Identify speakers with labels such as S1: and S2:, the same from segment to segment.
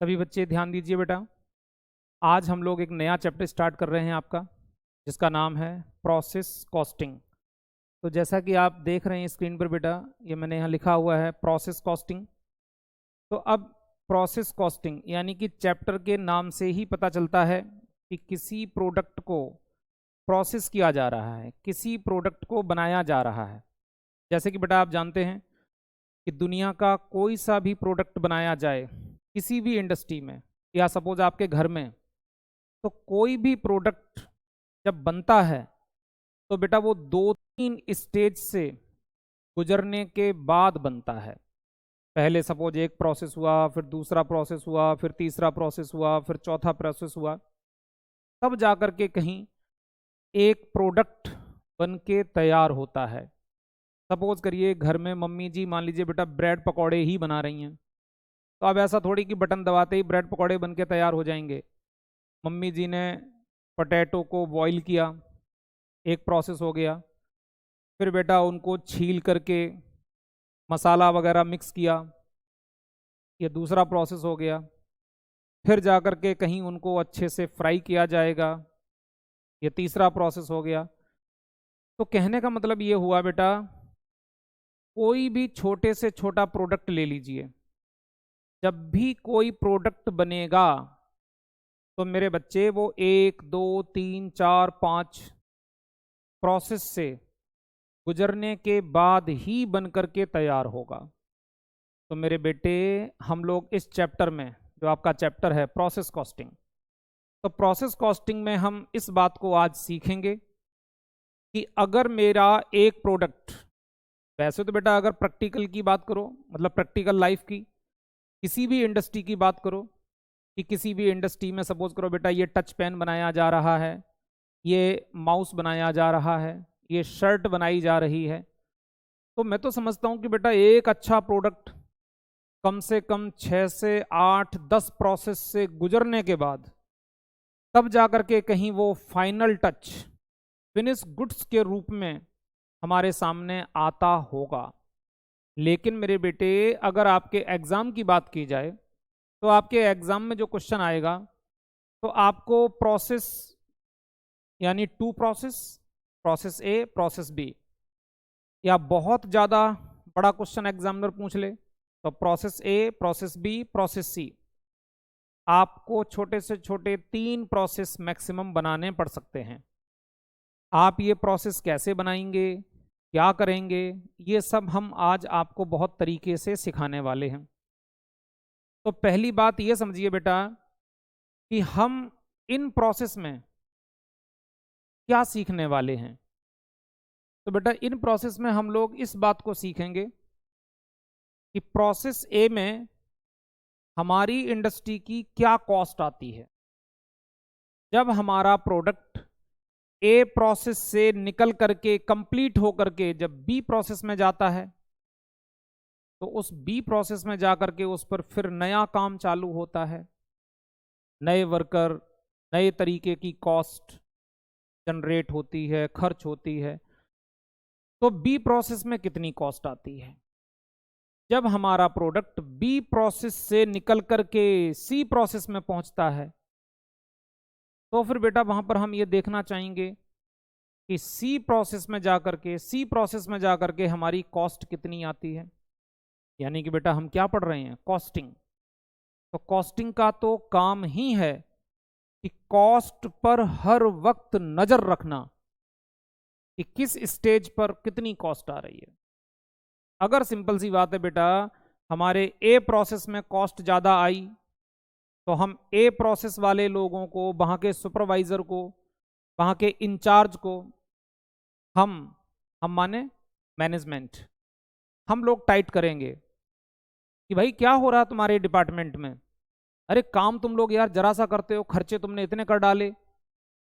S1: सभी बच्चे ध्यान दीजिए बेटा। आज हम लोग एक नया चैप्टर स्टार्ट कर रहे हैं आपका, जिसका नाम है प्रोसेस कॉस्टिंग। तो जैसा कि आप देख रहे हैं स्क्रीन पर बेटा, ये मैंने यहाँ लिखा हुआ है प्रोसेस कॉस्टिंग। तो अब प्रोसेस कॉस्टिंग यानी कि चैप्टर के नाम से ही पता चलता है कि किसी प्रोडक्ट को प्रोसेस किया जा रहा है, किसी प्रोडक्ट को बनाया जा रहा है। जैसे कि बेटा आप जानते हैं कि दुनिया का कोई सा भी प्रोडक्ट बनाया जाए किसी भी इंडस्ट्री में, या सपोज आपके घर में, तो कोई भी प्रोडक्ट जब बनता है तो बेटा वो 2-3 स्टेज से गुजरने के बाद बनता है। पहले सपोज एक प्रोसेस हुआ, फिर दूसरा प्रोसेस हुआ, फिर तीसरा प्रोसेस हुआ, फिर चौथा प्रोसेस हुआ, तब जाकर के कहीं एक प्रोडक्ट बन के तैयार होता है। सपोज करिए घर में मम्मी जी मान लीजिए बेटा ब्रेड पकौड़े ही बना रही हैं, तो अब ऐसा थोड़ी कि बटन दबाते ही ब्रेड पकौड़े बन के तैयार हो जाएंगे। मम्मी जी ने पोटैटो को बॉईल किया, एक प्रोसेस हो गया। फिर बेटा उनको छील करके मसाला वगैरह मिक्स किया, ये दूसरा प्रोसेस हो गया। फिर जा कर के कहीं उनको अच्छे से फ्राई किया जाएगा, ये तीसरा प्रोसेस हो गया। तो कहने का मतलब ये हुआ बेटा, कोई भी छोटे से छोटा प्रोडक्ट ले लीजिए, जब भी कोई प्रोडक्ट बनेगा तो मेरे बच्चे वो 1 2 3 4 5 प्रोसेस से गुजरने के बाद ही बन करके तैयार होगा। तो मेरे बेटे हम लोग इस चैप्टर में, जो आपका चैप्टर है प्रोसेस कॉस्टिंग, तो प्रोसेस कॉस्टिंग में हम इस बात को आज सीखेंगे कि अगर मेरा एक प्रोडक्ट, वैसे तो बेटा अगर प्रैक्टिकल की बात करो, मतलब प्रैक्टिकल लाइफ की, किसी भी इंडस्ट्री की बात करो, कि किसी भी इंडस्ट्री में सपोज करो बेटा ये टच पेन बनाया जा रहा है, ये माउस बनाया जा रहा है, ये शर्ट बनाई जा रही है, तो मैं तो समझता हूं कि बेटा एक अच्छा प्रोडक्ट कम से कम 6 से 8 10 प्रोसेस से गुजरने के बाद तब जाकर के कहीं वो फाइनल टच फिनिश गुड्स के रूप में हमारे सामने आता होगा। लेकिन मेरे बेटे अगर आपके एग्जाम की बात की जाए, तो आपके एग्जाम में जो क्वेश्चन आएगा, तो आपको प्रोसेस यानी 2 process, process A process B, या बहुत ज़्यादा बड़ा क्वेश्चन एग्जामिनर पूछ ले तो process A process B process C, आपको छोटे से छोटे 3 प्रोसेस मैक्सिमम बनाने पड़ सकते हैं। आप ये प्रोसेस कैसे बनाएंगे, क्या करेंगे, ये सब हम आज आपको बहुत तरीके से सिखाने वाले हैं। तो पहली बात ये समझिए बेटा कि हम इन प्रोसेस में क्या सीखने वाले हैं। तो बेटा इन प्रोसेस में हम लोग इस बात को सीखेंगे कि प्रोसेस ए में हमारी इंडस्ट्री की क्या कॉस्ट आती है। जब हमारा प्रोडक्ट ए प्रोसेस से निकल करके कंप्लीट हो करके जब बी प्रोसेस में जाता है, तो उस बी प्रोसेस में जाकर के उस पर फिर नया काम चालू होता है, नए वर्कर, नए तरीके की कॉस्ट जनरेट होती है, खर्च होती है। तो बी प्रोसेस में कितनी कॉस्ट आती है। जब हमारा प्रोडक्ट बी प्रोसेस से निकल करके सी प्रोसेस में पहुंचता है, तो फिर बेटा वहां पर हम ये देखना चाहेंगे कि सी प्रोसेस में जाकर के हमारी कॉस्ट कितनी आती है। यानी कि बेटा हम क्या पढ़ रहे हैं, कॉस्टिंग। तो कॉस्टिंग का तो काम ही है कि कॉस्ट पर हर वक्त नजर रखना कि किस स्टेज पर कितनी कॉस्ट आ रही है। अगर सिंपल सी बात है बेटा, हमारे ए प्रोसेस में कॉस्ट ज़्यादा आई, तो हम ए प्रोसेस वाले लोगों को, वहाँ के सुपरवाइजर को, वहाँ के इंचार्ज को, हम माने मैनेजमेंट, हम लोग टाइट करेंगे कि भाई क्या हो रहा है तुम्हारे डिपार्टमेंट में, अरे काम तुम लोग यार जरा सा करते हो, खर्चे तुमने इतने कर डाले,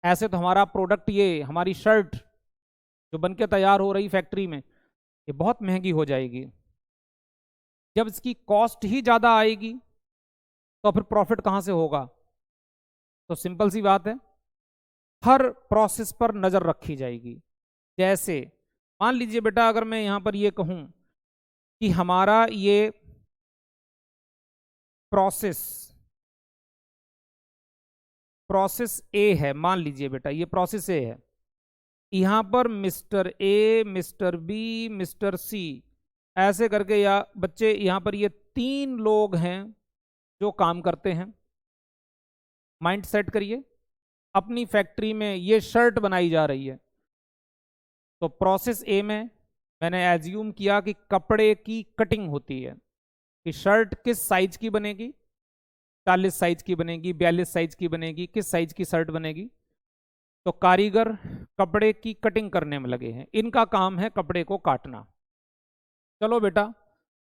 S1: ऐसे तो हमारा प्रोडक्ट, ये हमारी शर्ट जो बन के तैयार हो रही फैक्ट्री में, ये बहुत महंगी हो जाएगी। जब इसकी कॉस्ट ही ज़्यादा आएगी तो फिर प्रॉफिट कहाँ से होगा। तो सिंपल सी बात है, हर प्रोसेस पर नज़र रखी जाएगी। जैसे मान लीजिए बेटा अगर मैं यहाँ पर ये कहूँ कि हमारा ये प्रोसेस प्रोसेस ए है, मान लीजिए बेटा ये प्रोसेस ए है, यहां पर mister A, mister B, mister C, ऐसे करके या बच्चे यहां पर ये 3 लोग हैं जो काम करते हैं। माइंड सेट करिए, अपनी फैक्ट्री में ये शर्ट बनाई जा रही है, तो प्रोसेस ए में मैंने एज्यूम किया कि कपड़े की कटिंग होती है, कि शर्ट किस साइज की बनेगी, 40 साइज की बनेगी, 42 साइज की बनेगी, किस साइज की शर्ट बनेगी। तो कारीगर कपड़े की कटिंग करने में लगे हैं, इनका काम है कपड़े को काटना। चलो बेटा,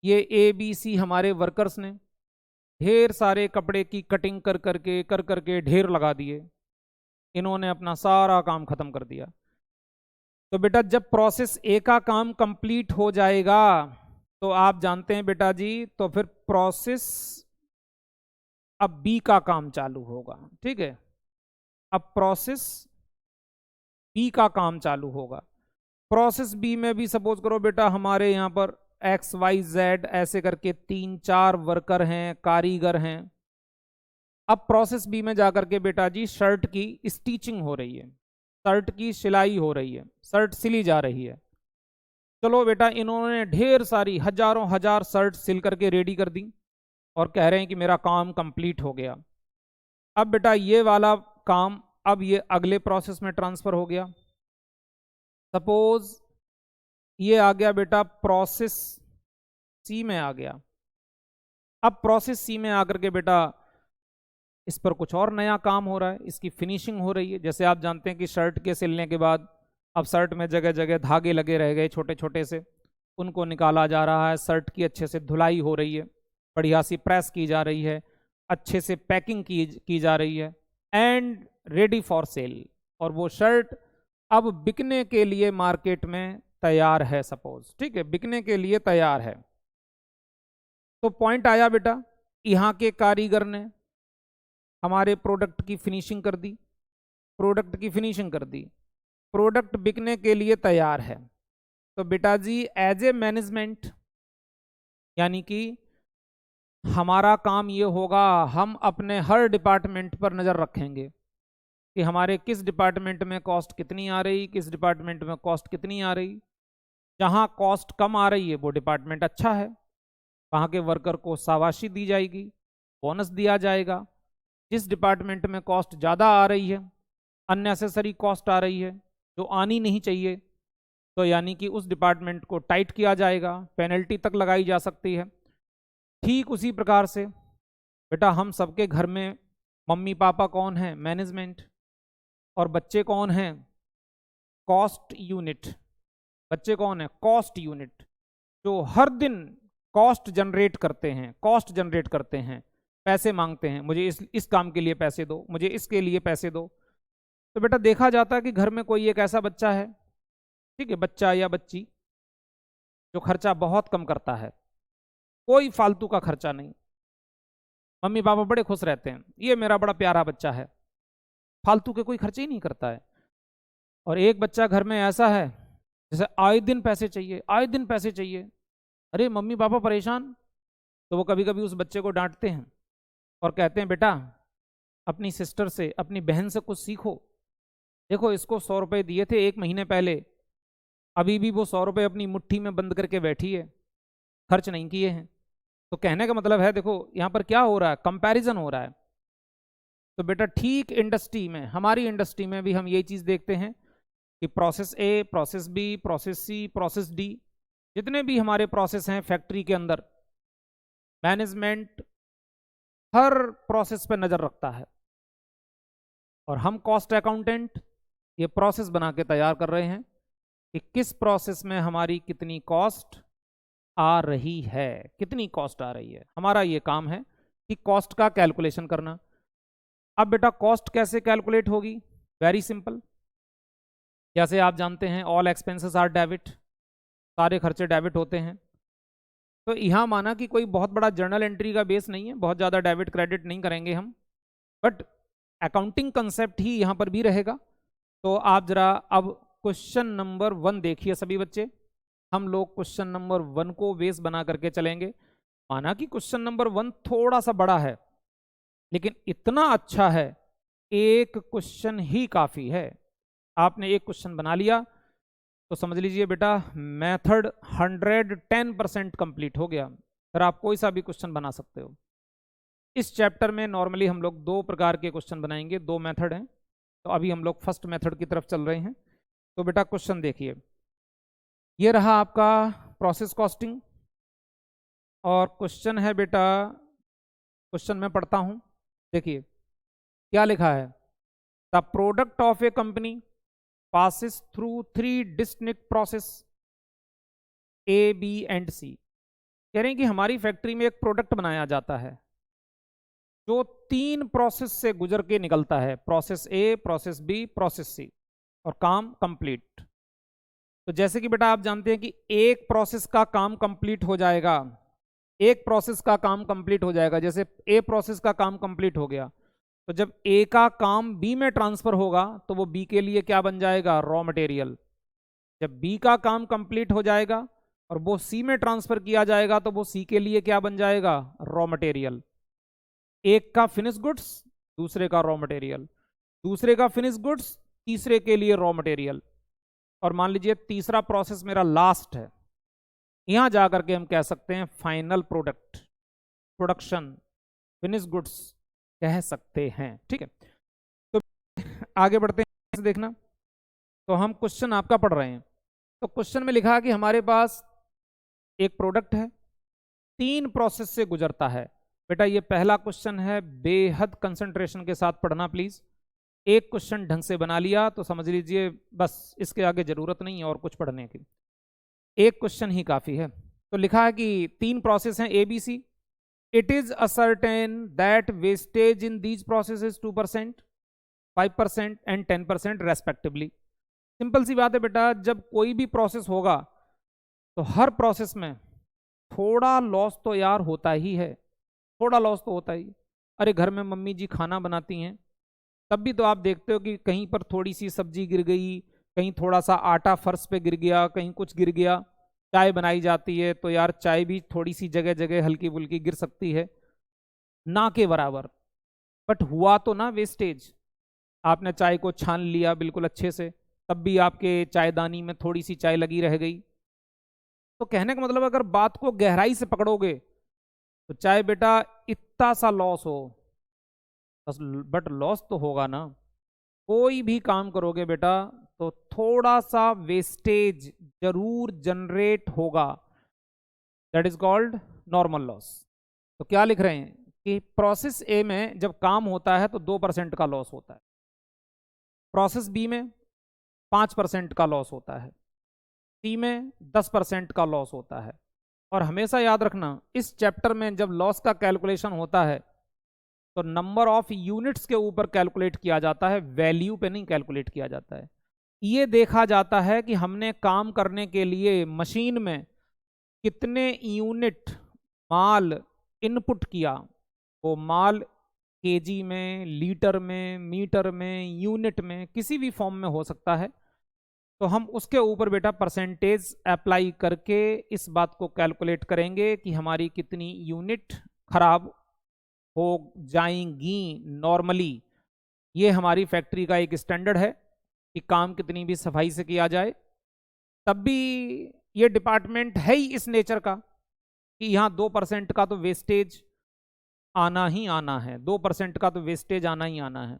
S1: ये ए बी सी हमारे वर्कर्स ने ढेर सारे कपड़े की कटिंग कर करके ढेर लगा दिए, इन्होंने अपना सारा काम खत्म कर दिया। तो बेटा जब प्रोसेस ए का काम कंप्लीट हो जाएगा तो आप जानते हैं बेटा जी, तो फिर प्रोसेस अब बी का काम चालू होगा। ठीक है, अब प्रोसेस बी का काम चालू होगा। प्रोसेस बी में भी सपोज करो बेटा हमारे यहाँ पर एक्स वाई जेड ऐसे करके 3-4 वर्कर हैं, कारीगर हैं। अब प्रोसेस बी में जाकर के बेटा जी शर्ट की स्टिचिंग हो रही है, शर्ट की सिलाई हो रही है, शर्ट सिली जा रही है। चलो बेटा, इन्होंने ढेर सारी हजारों हजार शर्ट सिल करके रेडी कर दी और कह रहे हैं कि मेरा काम कंप्लीट हो गया। अब बेटा ये वाला काम अब ये अगले प्रोसेस में ट्रांसफर हो गया। सपोज ये आ गया बेटा प्रोसेस सी में आ गया। अब प्रोसेस सी में आकर के बेटा इस पर कुछ और नया काम हो रहा है, इसकी फिनिशिंग हो रही है। जैसे आप जानते हैं कि शर्ट के सिलने के बाद अब शर्ट में जगह जगह धागे लगे रह गए छोटे छोटे से, उनको निकाला जा रहा है, शर्ट की अच्छे से धुलाई हो रही है, बढ़िया सी प्रेस की जा रही है, अच्छे से पैकिंग की जा रही है, एंड रेडी फॉर सेल। और वो शर्ट अब बिकने के लिए मार्केट में तैयार है सपोज। ठीक है, बिकने के लिए तैयार है। तो पॉइंट आया बेटा, यहाँ के कारीगर ने हमारे प्रोडक्ट की फिनिशिंग कर दी, प्रोडक्ट की फिनिशिंग कर दी, प्रोडक्ट बिकने के लिए तैयार है। तो बेटा जी एज ए मैनेजमेंट, यानी कि हमारा काम ये होगा, हम अपने हर डिपार्टमेंट पर नज़र रखेंगे कि हमारे किस डिपार्टमेंट में कॉस्ट कितनी आ रही, किस डिपार्टमेंट में कॉस्ट कितनी आ रही। जहाँ कॉस्ट कम आ रही है वो डिपार्टमेंट अच्छा है, वहाँ के वर्कर को शाबाशी दी जाएगी, बोनस दिया जाएगा। जिस डिपार्टमेंट में कॉस्ट ज़्यादा आ रही है, अननेसेसरी कॉस्ट आ रही है जो आनी नहीं चाहिए, तो यानी कि उस डिपार्टमेंट को टाइट किया जाएगा, पेनल्टी तक लगाई जा सकती है। ठीक उसी प्रकार से बेटा हम सबके घर में मम्मी पापा कौन है? मैनेजमेंट। और बच्चे कौन हैं? Cost unit. बच्चे कौन है? कॉस्ट यूनिट, जो हर दिन कॉस्ट जनरेट करते हैं, कॉस्ट जनरेट करते हैं, पैसे मांगते हैं, मुझे इस काम के लिए पैसे दो, मुझे इसके लिए पैसे दो। तो बेटा देखा जाता है कि घर में कोई एक ऐसा बच्चा है, ठीक है, बच्चा या बच्ची, जो खर्चा बहुत कम करता है, कोई फालतू का खर्चा नहीं। मम्मी पापा बड़े खुश रहते हैं, ये मेरा बड़ा प्यारा बच्चा है, फालतू के कोई खर्चे ही नहीं करता है। और एक बच्चा घर में ऐसा है जैसे आए दिन पैसे चाहिए, आए दिन पैसे चाहिए, अरे मम्मी पापा परेशान। तो वो कभी कभी उस बच्चे को डांटते हैं और कहते हैं बेटा अपनी सिस्टर से, अपनी बहन से कुछ सीखो, देखो इसको 100 रुपये दिए थे 1 महीने पहले, अभी भी वो 100 रुपये अपनी मुट्ठी में बंद करके बैठी है, खर्च नहीं किए हैं। तो कहने का मतलब है देखो यहाँ पर क्या हो रहा है, कंपैरिजन हो रहा है। तो बेटा ठीक इंडस्ट्री में, हमारी इंडस्ट्री में भी हम ये चीज़ देखते हैं कि process A, process B, process C, process D, जितने भी हमारे प्रोसेस हैं फैक्ट्री के अंदर, मैनेजमेंट हर प्रोसेस पे नज़र रखता है। और हम कॉस्ट अकाउंटेंट ये प्रोसेस बना के तैयार कर रहे हैं कि किस प्रोसेस में हमारी कितनी कॉस्ट आ रही है, कितनी कॉस्ट आ रही है। हमारा ये काम है कि कॉस्ट का कैलकुलेशन करना। अब बेटा कॉस्ट कैसे कैलकुलेट होगी? Very simple. जैसे आप जानते हैं ऑल एक्सपेंसेस आर डेबिट, सारे खर्चे डेबिट होते हैं। तो यहाँ माना कि कोई बहुत बड़ा जर्नल एंट्री का बेस नहीं है, बहुत ज़्यादा डेबिट क्रेडिट नहीं करेंगे हम, बट अकाउंटिंग कंसेप्ट ही यहाँ पर भी रहेगा। तो आप जरा अब क्वेश्चन नंबर 1 देखिए सभी बच्चे। हम लोग क्वेश्चन नंबर 1 को बेस बना करके चलेंगे। माना कि क्वेश्चन नंबर 1 थोड़ा सा बड़ा है, लेकिन इतना अच्छा है एक क्वेश्चन ही काफ़ी है। आपने एक क्वेश्चन बना लिया तो समझ लीजिए बेटा मेथड 110% कंप्लीट हो गया। फिर आप कोई सा भी क्वेश्चन बना सकते हो। इस चैप्टर में नॉर्मली हम लोग दो प्रकार के क्वेश्चन बनाएंगे, दो मेथड हैं। तो अभी हम लोग फर्स्ट मेथड की तरफ चल रहे हैं। तो बेटा क्वेश्चन देखिए, ये रहा आपका प्रोसेस कॉस्टिंग और क्वेश्चन है बेटा, क्वेश्चन मैं पढ़ता हूं, देखिए क्या लिखा है। The product of a company passes through 3 distinct process A, B and C. कह रहे हैं कि हमारी फैक्ट्री में एक प्रोडक्ट बनाया जाता है जो 3 प्रोसेस से गुजर के निकलता है, process A, process B, process C, और काम कंप्लीट। तो जैसे कि बेटा आप जानते हैं कि एक प्रोसेस का काम कंप्लीट हो जाएगा, एक प्रोसेस का काम कंप्लीट हो जाएगा, जैसे ए प्रोसेस का काम कंप्लीट हो गया तो जब ए का काम बी में ट्रांसफर होगा तो वो बी के लिए क्या बन जाएगा, रॉ मटेरियल। जब बी का काम कंप्लीट हो जाएगा और वो सी में ट्रांसफर किया जाएगा तो वो सी के लिए क्या बन जाएगा, रॉ मटेरियल। एक का फिनिश गुड्स, दूसरे का रॉ मटेरियल, दूसरे का फिनिश गुड्स, तीसरे के लिए रॉ मटेरियल, और मान लीजिए तीसरा प्रोसेस मेरा लास्ट है। यहां जाकर के हम कह सकते हैं final product, production, finish goods कह सकते हैं। ठीक है, तो आगे बढ़ते हैं, देखना। तो हम क्वेश्चन आपका पढ़ रहे हैं। तो क्वेश्चन में लिखा है कि हमारे पास एक प्रोडक्ट है, 3 प्रोसेस से गुजरता है। बेटा ये पहला क्वेश्चन है, बेहद कंसंट्रेशन के साथ पढ़ना प्लीज। एक क्वेश्चन ढंग से बना लिया तो समझ लीजिए बस इसके आगे जरूरत नहीं है और कुछ पढ़ने की, एक क्वेश्चन ही काफी है। तो लिखा है कि 3 प्रोसेस हैं A, B, C. It is ascertain that wastage in these process is 2%, 5% and 10% respectively. Simple सी बात है बेटा, जब कोई भी प्रोसेस होगा तो हर प्रोसेस में थोड़ा लॉस तो यार होता ही है, थोड़ा लॉस तो होता ही। अरे घर में मम्मी जी खाना बनाती हैं तब भी तो आप देखते हो कि कहीं पर थोड़ी सी सब्जी गिर गई, कहीं थोड़ा सा आटा फर्श पे गिर गया, कहीं कुछ गिर गया। चाय बनाई जाती है तो यार चाय भी थोड़ी सी जगह जगह हल्की फुल्की गिर सकती है, ना के बराबर। बट हुआ तो ना वेस्टेज। आपने चाय को छान लिया बिल्कुल अच्छे से, तब भी आपके चायदानी में थोड़ी सी चाय लगी रह गई। तो कहने का मतलब अगर बात को गहराई से पकड़ोगे तो चाहे बेटा इतना सा लॉस हो, बट लॉस तो होगा ना। कोई भी काम करोगे बेटा तो थोड़ा सा वेस्टेज जरूर जनरेट होगा, that is called normal loss. तो क्या लिख रहे हैं कि प्रोसेस ए में जब काम होता है तो 2% का लॉस होता है, प्रोसेस बी में 5% का लॉस होता है, सी में 10% का लॉस होता है। और हमेशा याद रखना इस चैप्टर में जब लॉस का कैलकुलेशन होता है तो नंबर ऑफ यूनिट्स के ऊपर कैलकुलेट किया जाता है, वैल्यू पे नहीं कैलकुलेट किया जाता है। ये देखा जाता है कि हमने काम करने के लिए मशीन में कितने यूनिट माल इनपुट किया। वो माल केजी में, लीटर में, मीटर में, यूनिट में, किसी भी फॉर्म में हो सकता है। तो हम उसके ऊपर बेटा परसेंटेज अप्लाई करके इस बात को कैलकुलेट करेंगे कि हमारी कितनी यूनिट खराब हो जाएंगी नॉर्मली। ये हमारी फैक्ट्री का एक स्टैंडर्ड है कि काम कितनी भी सफाई से किया जाए। तब भी ये डिपार्टमेंट है ही इस नेचर का कि यहाँ 2% का तो वेस्टेज आना ही आना है, 2% का तो वेस्टेज आना ही आना है।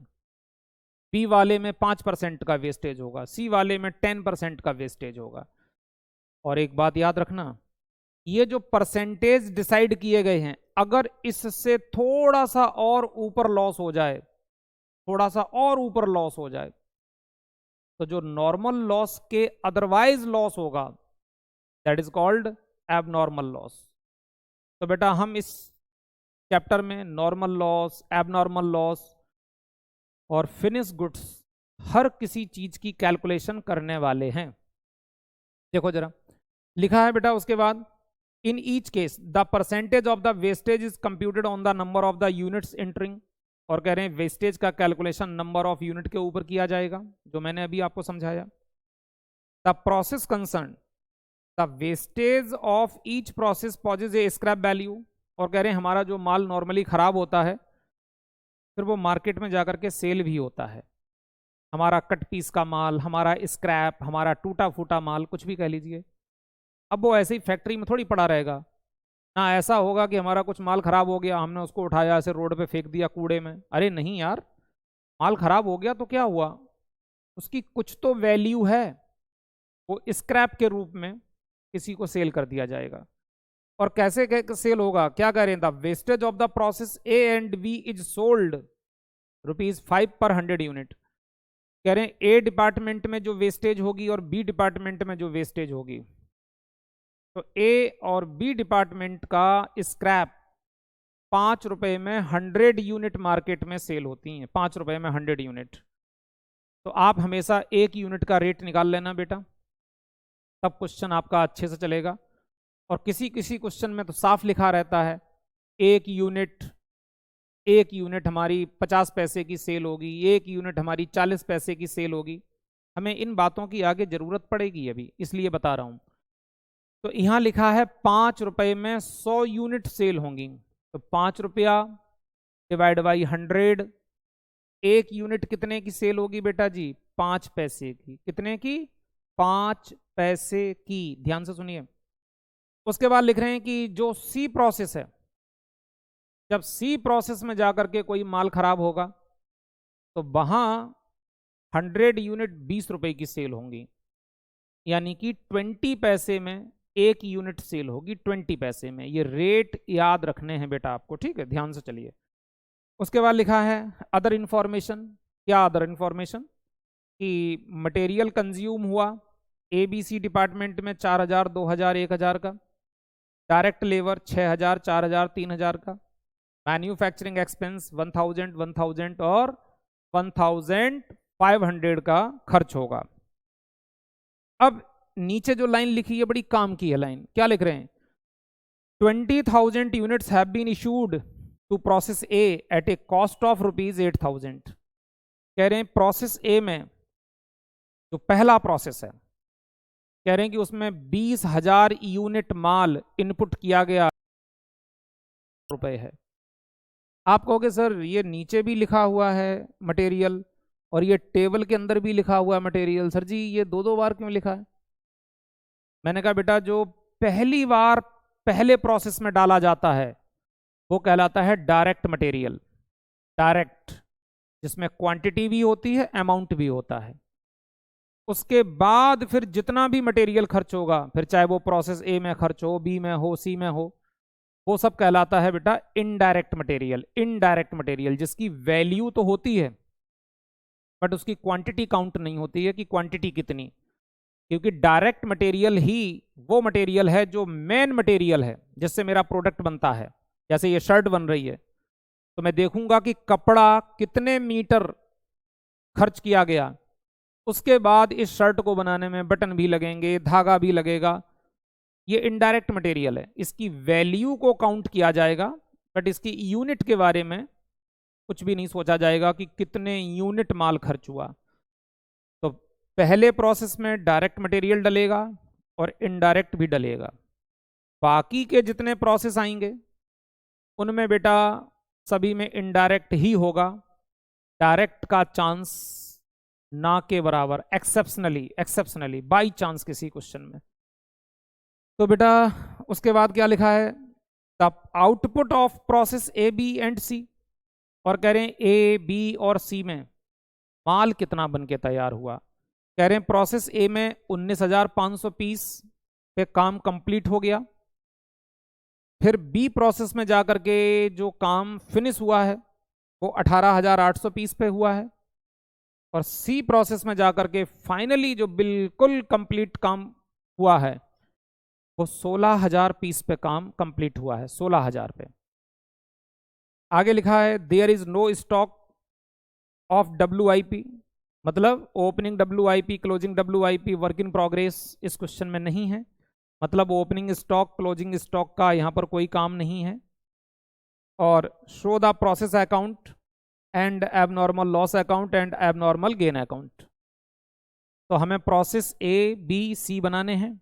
S1: बी वाले में 5% का वेस्टेज होगा, सी वाले में 10% का वेस्टेज होगा। और एक बात याद रखना, ये जो परसेंटेज डिसाइड किए गए हैं अगर इससे थोड़ा सा और ऊपर लॉस हो जाए, थोड़ा सा और ऊपर लॉस हो जाए तो जो नॉर्मल लॉस के अदरवाइज लॉस होगा that is called abnormal loss. तो बेटा हम इस चैप्टर में नॉर्मल लॉस, एबनॉर्मल लॉस और फिनिश गुड्स हर किसी चीज की कैलकुलेशन करने वाले हैं। देखो जरा लिखा है बेटा उसके बाद, in each case the percentage of the wastage is computed on the number of the units entering. और कह रहे हैं वेस्टेज का कैलकुलेशन नंबर ऑफ यूनिट के ऊपर किया जाएगा, जो मैंने अभी आपको समझाया। The process concern the wastage of each process poses a scrap value. और कह रहे हैं हमारा जो माल नॉर्मली खराब होता है फिर वो मार्केट में जाकर के सेल भी होता है। हमारा कट पीस का माल, हमारा स्क्रैप, हमारा टूटा फूटा माल, कुछ भी कह लीजिए। अब वो ऐसे ही फैक्ट्री में थोड़ी पड़ा रहेगा ना। ऐसा होगा कि हमारा कुछ माल खराब हो गया, हमने उसको उठाया ऐसे रोड पे फेंक दिया कूड़े में। अरे नहीं यार, माल खराब हो गया तो क्या हुआ, उसकी कुछ तो वैल्यू है, वो स्क्रैप के रूप में किसी को सेल कर दिया जाएगा। और कैसे सेल होगा, क्या कह रहे हैं, the wastage of the process A and B is sold ₹5 पर 100 यूनिट। कह रहे हैं ए डिपार्टमेंट में जो वेस्टेज होगी और बी डिपार्टमेंट में जो वेस्टेज होगी, तो ए और बी डिपार्टमेंट का स्क्रैप ₹5 में 100 यूनिट मार्केट में सेल होती हैं। ₹5 में 100 यूनिट। तो आप हमेशा 1 यूनिट का रेट निकाल लेना बेटा, तब क्वेश्चन आपका अच्छे से चलेगा। और किसी किसी क्वेश्चन में तो साफ लिखा रहता है 1 यूनिट हमारी 50 पैसे की सेल होगी, 1 यूनिट हमारी 40 पैसे की सेल होगी। हमें इन बातों की आगे जरूरत पड़ेगी अभी, इसलिए बता रहा हूं। तो यहां लिखा है ₹5 में 100 यूनिट सेल होंगी, तो ₹5 डिवाइड बाई 100। 1 यूनिट कितने की सेल होगी बेटा जी, 5 पैसे की। कितने की, 5 पैसे की। ध्यान से सुनिए। उसके बाद लिख रहे हैं कि जो सी प्रोसेस है, जब सी प्रोसेस में जाकर के कोई माल खराब होगा तो वहां 100 यूनिट ₹20 की सेल होंगी, यानी कि 20 पैसे में 1 यूनिट सेल होगी, 20 पैसे में। ये रेट याद रखने हैं बेटा आपको, ठीक है, ध्यान से चलिए। उसके बाद लिखा है अदर इंफॉर्मेशन। क्या अदर इंफॉर्मेशन, कि मटेरियल कंज्यूम हुआ ए बी सी डिपार्टमेंट में 4000, 2000, 1000 का। डायरेक्ट लेबर 6000, 4000, 3000 का। मैन्युफैक्चरिंग एक्सपेंस 1000, 1000 और 1500 का खर्च होगा। अब नीचे जो लाइन लिखी है बड़ी काम की है लाइन। क्या लिख रहे हैं, 20,000 units have been issued to process A at a cost of ₹8,000। कह रहे हैं प्रोसेस ए में जो पहला प्रोसेस है, कह रहे हैं कि उसमें 20,000 यूनिट माल इनपुट किया गया, ₹, है। आप कहोगे सर ये नीचे भी लिखा हुआ है मटेरियल और ये टेबल के अंदर भी लिखा हुआ है मटेरियल, सर जी ये दो दो बार क्यों लिखा है? मैंने कहा बेटा जो पहली बार पहले प्रोसेस में डाला जाता है वो कहलाता है डायरेक्ट मटेरियल। डायरेक्ट, जिसमें क्वांटिटी भी होती है, अमाउंट भी होता है। उसके बाद फिर जितना भी मटेरियल खर्च होगा, फिर चाहे वो प्रोसेस ए में खर्च हो, बी में हो, सी में हो, वो सब कहलाता है बेटा इनडायरेक्ट मटेरियल। इनडायरेक्ट मटेरियल जिसकी वैल्यू तो होती है बट उसकी क्वांटिटी काउंट नहीं होती है कि क्वांटिटी कितनी, क्योंकि डायरेक्ट मटेरियल ही वो मटेरियल है जो मेन मटेरियल है जिससे मेरा प्रोडक्ट बनता है। जैसे ये शर्ट बन रही है तो मैं देखूंगा कि कपड़ा कितने मीटर खर्च किया गया, उसके बाद इस शर्ट को बनाने में बटन भी लगेंगे, धागा भी लगेगा। ये इनडायरेक्ट मटेरियल है, इसकी वैल्यू को काउंट किया जाएगा बट इसकी यूनिट के बारे में कुछ भी नहीं सोचा जाएगा कि कितने यूनिट माल खर्च हुआ। तो पहले प्रोसेस में डायरेक्ट मटेरियल डलेगा और इनडायरेक्ट भी डलेगा। बाकी के जितने प्रोसेस आएंगे उनमें बेटा सभी में इनडायरेक्ट ही होगा, डायरेक्ट का चांस ना के बराबर, एक्सेप्शनली बाई चांस किसी क्वेश्चन में। तो बेटा उसके बाद क्या लिखा है, the output of process A B and C. और कह रहे हैं ए बी और सी में माल कितना बन के तैयार हुआ। कह रहे हैं प्रोसेस ए में 19,500 पीस पे काम कंप्लीट हो गया। फिर बी प्रोसेस में जाकर के जो काम फिनिश हुआ है वो 18,800 पीस पे हुआ है। और सी प्रोसेस में जाकर के फाइनली जो बिल्कुल कंप्लीट काम हुआ है वो 16,000 पीस पे काम कंप्लीट हुआ है, 16,000 पे। आगे लिखा है there is no stock of WIP, मतलब opening WIP, closing WIP, work in progress इस क्वेश्चन में नहीं है। मतलब ओपनिंग स्टॉक, क्लोजिंग स्टॉक का यहाँ पर कोई काम नहीं है। और show the process account and abnormal loss account and abnormal gain account. तो हमें प्रोसेस A, B, C बनाने हैं।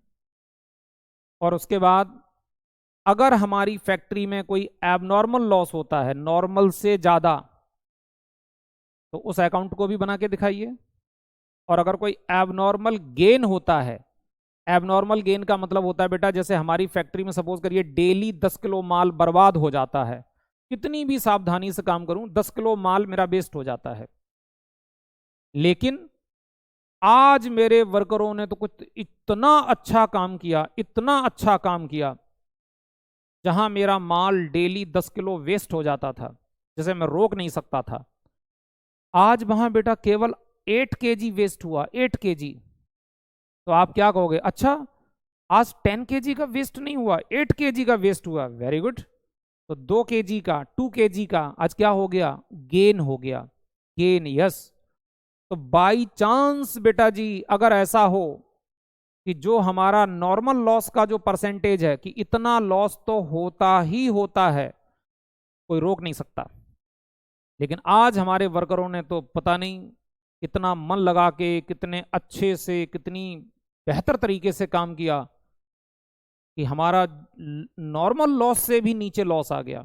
S1: और उसके बाद अगर हमारी फैक्ट्री में कोई एबनॉर्मल लॉस होता है, नॉर्मल से ज़्यादा, तो उस अकाउंट को भी बना के दिखाइए। और अगर कोई एबनॉर्मल गेन होता है, एबनॉर्मल गेन का मतलब होता है बेटा जैसे हमारी फैक्ट्री में सपोज करिए डेली 10 किलो माल बर्बाद हो जाता है, कितनी भी सावधानी से काम करूं 10 किलो माल मेरा वेस्ट हो जाता है, लेकिन आज मेरे वर्करों ने तो कुछ इतना अच्छा काम किया, इतना अच्छा काम किया, जहां मेरा माल डेली 10 किलो वेस्ट हो जाता था, जैसे मैं रोक नहीं सकता था, आज वहां बेटा केवल 8 केजी वेस्ट हुआ, 8 केजी। तो आप क्या कहोगे, अच्छा आज 10 केजी का वेस्ट नहीं हुआ, 8 केजी का वेस्ट हुआ, वेरी गुड। तो 2 केजी का, 2 केजी का आज क्या हो गया, गेन हो गया, गेन, यस। तो बाई चांस बेटा जी अगर ऐसा हो कि जो हमारा नॉर्मल लॉस का जो परसेंटेज है कि इतना लॉस तो होता ही होता है, कोई रोक नहीं सकता, लेकिन आज हमारे वर्करों ने तो पता नहीं कितना मन लगा के, कितने अच्छे से, कितनी बेहतर तरीके से काम किया कि हमारा नॉर्मल लॉस से भी नीचे लॉस आ गया।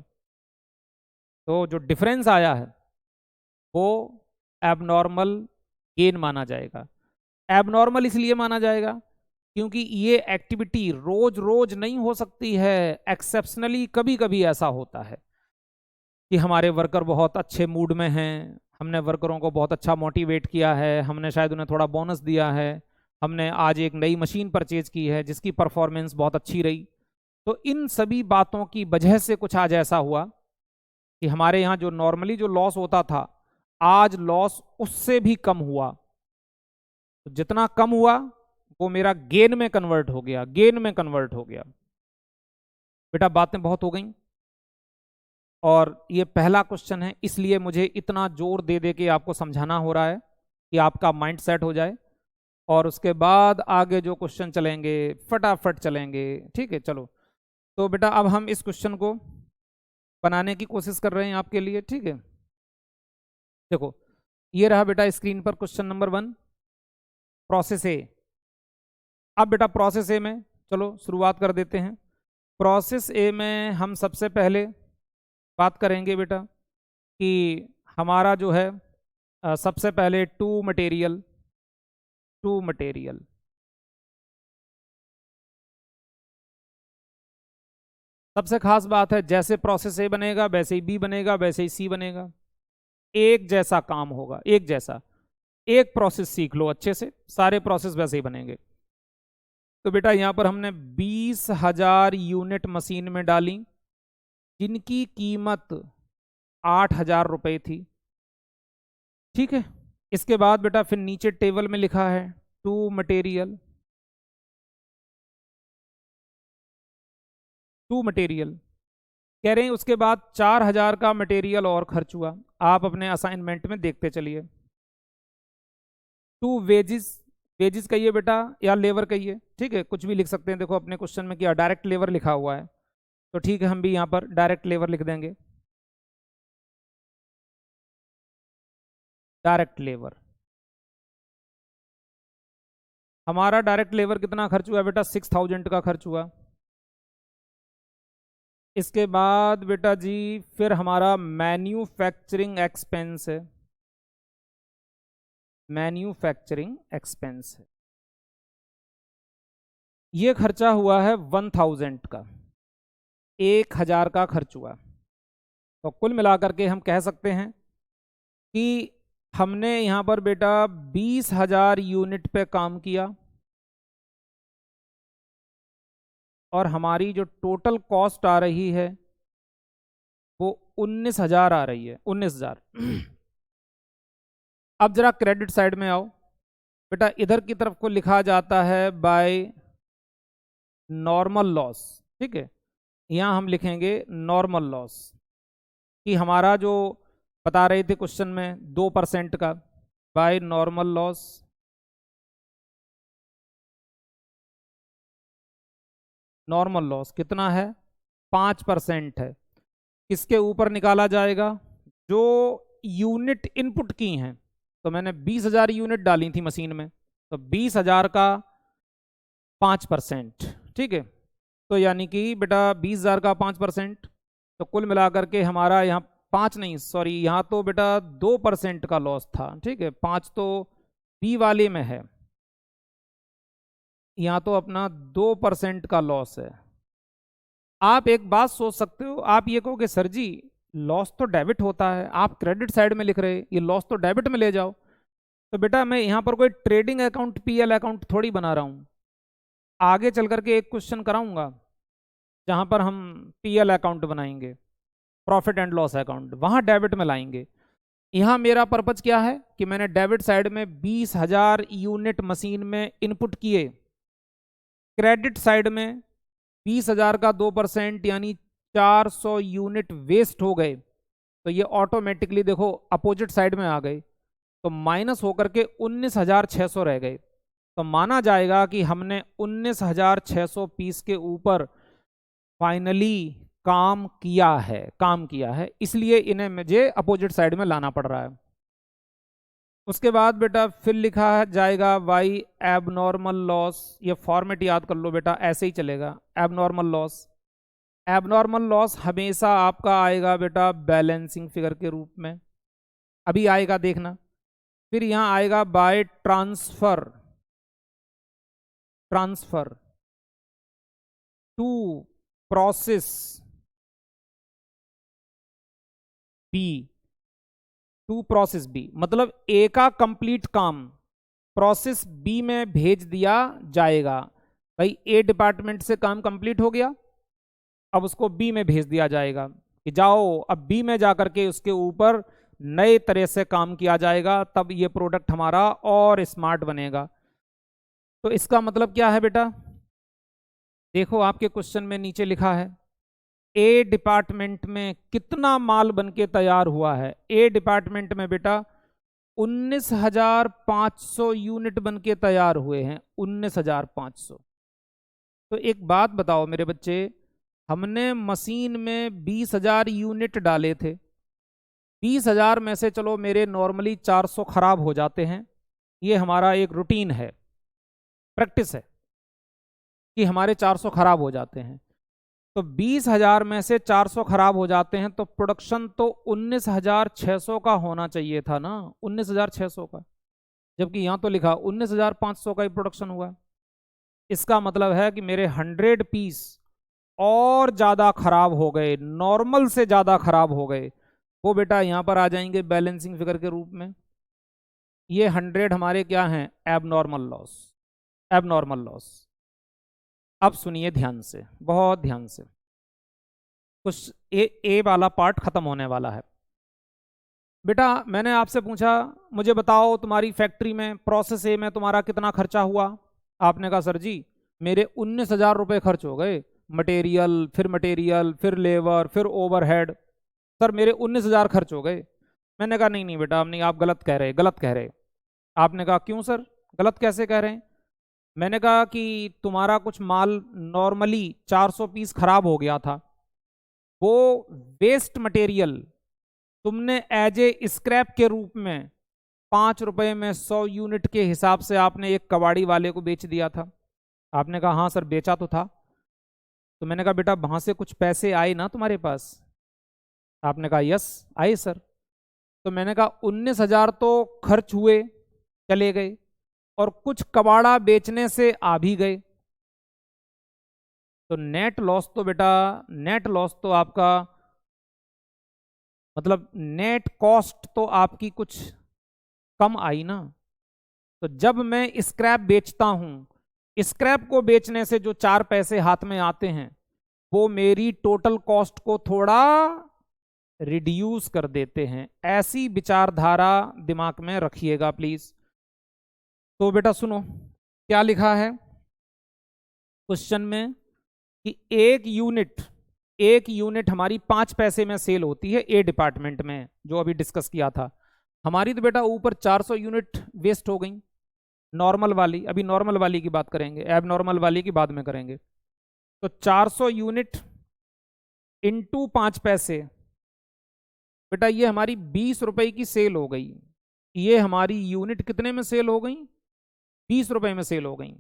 S1: तो जो डिफरेंस आया है वो एबनॉर्मल गेन माना जाएगा। एबनॉर्मल इसलिए माना जाएगा क्योंकि ये एक्टिविटी रोज रोज नहीं हो सकती है, एक्सेप्शनली कभी कभी ऐसा होता है कि हमारे वर्कर बहुत अच्छे मूड में हैं, हमने वर्करों को बहुत अच्छा मोटिवेट किया है, हमने शायद उन्हें थोड़ा बोनस दिया है, हमने आज एक नई मशीन परचेज की है जिसकी परफॉर्मेंस बहुत अच्छी रही। तो इन सभी बातों की वजह से कुछ आज ऐसा हुआ कि हमारे यहाँ जो नॉर्मली जो लॉस होता था, आज लॉस उससे भी कम हुआ। तो जितना कम हुआ वो मेरा गेन में कन्वर्ट हो गया, गेन में कन्वर्ट हो गया। बेटा बातें बहुत हो गई और ये पहला क्वेश्चन है, इसलिए मुझे इतना जोर दे दे के आपको समझाना हो रहा है कि आपका माइंड सेट हो जाए, और उसके बाद आगे जो क्वेश्चन चलेंगे फटाफट चलेंगे, ठीक है। चलो तो बेटा अब हम इस क्वेश्चन को बनाने की कोशिश कर रहे हैं आपके लिए, ठीक है। देखो ये रहा बेटा स्क्रीन पर क्वेश्चन नंबर 1, प्रोसेस ए। अब बेटा प्रोसेस ए में चलो शुरुआत कर देते हैं। प्रोसेस ए में हम सबसे पहले बात करेंगे बेटा कि हमारा जो है सबसे पहले टू मटेरियल, टू मटेरियल, सबसे खास बात है जैसे प्रोसेस ए बनेगा वैसे ही बी बनेगा, वैसे ही सी बनेगा, एक जैसा काम होगा, एक जैसा। एक प्रोसेस सीख लो अच्छे से, सारे प्रोसेस वैसे ही बनेंगे। तो बेटा यहां पर हमने 20,000 यूनिट मशीन में डाली जिनकी कीमत 8,000 रुपए थी, ठीक है। इसके बाद बेटा फिर नीचे टेबल में लिखा है टू मटेरियल, टू मटेरियल कह रहे हैं उसके बाद 4,000 का मटेरियल और खर्च हुआ। आप अपने असाइनमेंट में देखते चलिए। टू वेजिस, वेजिस कहिए बेटा या लेबर कहिए, ठीक है, कुछ भी लिख सकते हैं। देखो अपने क्वेश्चन में क्या डायरेक्ट लेबर लिखा हुआ है, तो ठीक है हम भी यहाँ पर डायरेक्ट लेबर लिख देंगे, डायरेक्ट लेबर। हमारा डायरेक्ट लेबर कितना खर्च हुआ बेटा, 6,000 का खर्च हुआ। इसके बाद बेटा जी फिर हमारा मैन्युफैक्चरिंग एक्सपेंस है, मैन्युफैक्चरिंग एक्सपेंस है, ये खर्चा हुआ है 1,000 का, 1,000 का खर्च हुआ। तो कुल मिलाकर के हम कह सकते हैं कि हमने यहां पर बेटा 20,000 यूनिट पे काम किया और हमारी जो टोटल कॉस्ट आ रही है वो 19,000 आ रही है, 19,000। अब जरा क्रेडिट साइड में आओ बेटा, इधर की तरफ को लिखा जाता है बाय नॉर्मल लॉस, ठीक है। यहां हम लिखेंगे नॉर्मल लॉस कि हमारा जो बता रहे थे क्वेश्चन में 2% का, by normal loss, normal loss कितना है 5% है। किसके ऊपर निकाला जाएगा, जो यूनिट इनपुट की हैं। तो मैंने 20,000 यूनिट डाली थी मशीन में, तो 20,000 का 5%, ठीक है। तो यानी कि बेटा 20,000 का 5%, तो कुल मिलाकर के हमारा यहाँ 5 नहीं, सॉरी, यहाँ तो बेटा 2% का लॉस था, ठीक है, 5 तो बी वाले में है, यहाँ तो अपना 2% का लॉस है। आप एक बात सोच सकते हो, आप ये कहोगे सर जी लॉस तो डेबिट होता है, आप क्रेडिट साइड में लिख रहे, ये लॉस तो डेबिट में ले जाओ। तो बेटा मैं यहाँ पर कोई ट्रेडिंग अकाउंट पीएल अकाउंट थोड़ी बना रहा हूँ, आगे चल करके एक क्वेश्चन कराऊंगा जहाँ पर हम पीएल अकाउंट बनाएंगे, प्रॉफिट एंड लॉस अकाउंट, वहाँ डेबिट में लाएंगे। यहाँ मेरा पर्पज क्या है कि मैंने डेबिट साइड में 20,000 यूनिट मशीन में इनपुट किए, क्रेडिट साइड में 20,000 का 2% यानी 400 यूनिट वेस्ट हो गए, तो ये ऑटोमेटिकली देखो अपोजिट साइड में आ गए, तो माइनस होकर के 19,600 रह गए। तो माना जाएगा कि हमने 19,600 पीस के ऊपर फाइनली काम किया है, इसलिए इन्हें मुझे अपोजिट साइड में लाना पड़ रहा है। उसके बाद बेटा फिर लिखा जाएगा वाई एबनॉर्मल लॉस, ये फॉर्मेट याद कर लो बेटा, ऐसे ही चलेगा। एबनॉर्मल लॉस हमेशा आपका आएगा बेटा बैलेंसिंग फिगर के रूप में, अभी आएगा देखना। फिर यहां आएगा by transfer to process B, मतलब ए का कंप्लीट काम प्रोसेस बी में भेज दिया जाएगा। भाई ए डिपार्टमेंट से काम कंप्लीट हो गया, अब उसको बी में भेज दिया जाएगा कि जाओ अब बी में जाकर के उसके ऊपर नए तरह से काम किया जाएगा, तब ये प्रोडक्ट हमारा और स्मार्ट बनेगा। तो इसका मतलब क्या है बेटा, देखो आपके क्वेश्चन में नीचे लिखा है ए डिपार्टमेंट में कितना माल बनके तैयार हुआ है। ए डिपार्टमेंट में बेटा 19,500 यूनिट बनके तैयार हुए हैं, 19,500। तो एक बात बताओ मेरे बच्चे, हमने मशीन में 20,000 यूनिट डाले थे, 20,000 में से चलो मेरे नॉर्मली 400 खराब हो जाते हैं, ये हमारा एक रूटीन है, प्रैक्टिस है कि हमारे 400 खराब हो जाते हैं। तो 20,000 में से 400 खराब हो जाते हैं, तो प्रोडक्शन तो 19,600 का होना चाहिए था ना, 19,600 का, जबकि यहां तो लिखा 19,500 का ही प्रोडक्शन हुआ। इसका मतलब है कि मेरे 100 पीस और ज्यादा खराब हो गए, नॉर्मल से ज्यादा खराब हो गए, वो बेटा यहां पर आ जाएंगे बैलेंसिंग फिगर के रूप में। ये 100 हमारे क्या हैं, एबनॉर्मल लॉस। अब सुनिए ध्यान से, बहुत ध्यान से, कुछ ए वाला पार्ट खत्म होने वाला है। बेटा मैंने आपसे पूछा मुझे बताओ तुम्हारी फैक्ट्री में प्रोसेस ए में तुम्हारा कितना खर्चा हुआ। आपने कहा सर जी मेरे 19,000 रुपये खर्च हो गए, मटेरियल फिर लेबर फिर ओवरहेड, सर मेरे 19,000 खर्च हो गए। मैंने कहा नहीं बेटा, नहीं आप गलत कह रहे। आपने कहा क्यों सर, गलत कैसे कह रहे हैं। मैंने कहा कि तुम्हारा कुछ माल नॉर्मली 400 पीस खराब हो गया था, वो वेस्ट मटेरियल तुमने एज ए स्क्रैप के रूप में 5 रुपए में 100 यूनिट के हिसाब से आपने एक कबाड़ी वाले को बेच दिया था। आपने कहा हाँ सर बेचा तो था। तो मैंने कहा बेटा वहां से कुछ पैसे आए ना तुम्हारे पास। आपने कहा यस आए सर। तो मैंने कहा 19,000 तो खर्च हुए चले गए, और कुछ कबाड़ा बेचने से आ भी गए, तो नेट लॉस तो आपका मतलब नेट कॉस्ट तो आपकी कुछ कम आई ना। तो जब मैं स्क्रैप बेचता हूं, स्क्रैप को बेचने से जो 4 पैसे हाथ में आते हैं वो मेरी टोटल कॉस्ट को थोड़ा रिड्यूस कर देते हैं। ऐसी विचारधारा दिमाग में रखिएगा प्लीज। तो बेटा सुनो क्या लिखा है क्वेश्चन में कि एक यूनिट हमारी 5 पैसे में सेल होती है ए डिपार्टमेंट में, जो अभी डिस्कस किया था। हमारी तो बेटा ऊपर 400 यूनिट वेस्ट हो गई नॉर्मल वाली, अभी नॉर्मल वाली की बात करेंगे, एब नॉर्मल वाली की बाद में करेंगे। तो 400 यूनिट इंटू 5 पैसे, बेटा ये हमारी 20 रुपए की सेल हो गई। ये हमारी यूनिट कितने में सेल हो गई, 20 रुपए में सेल हो गई।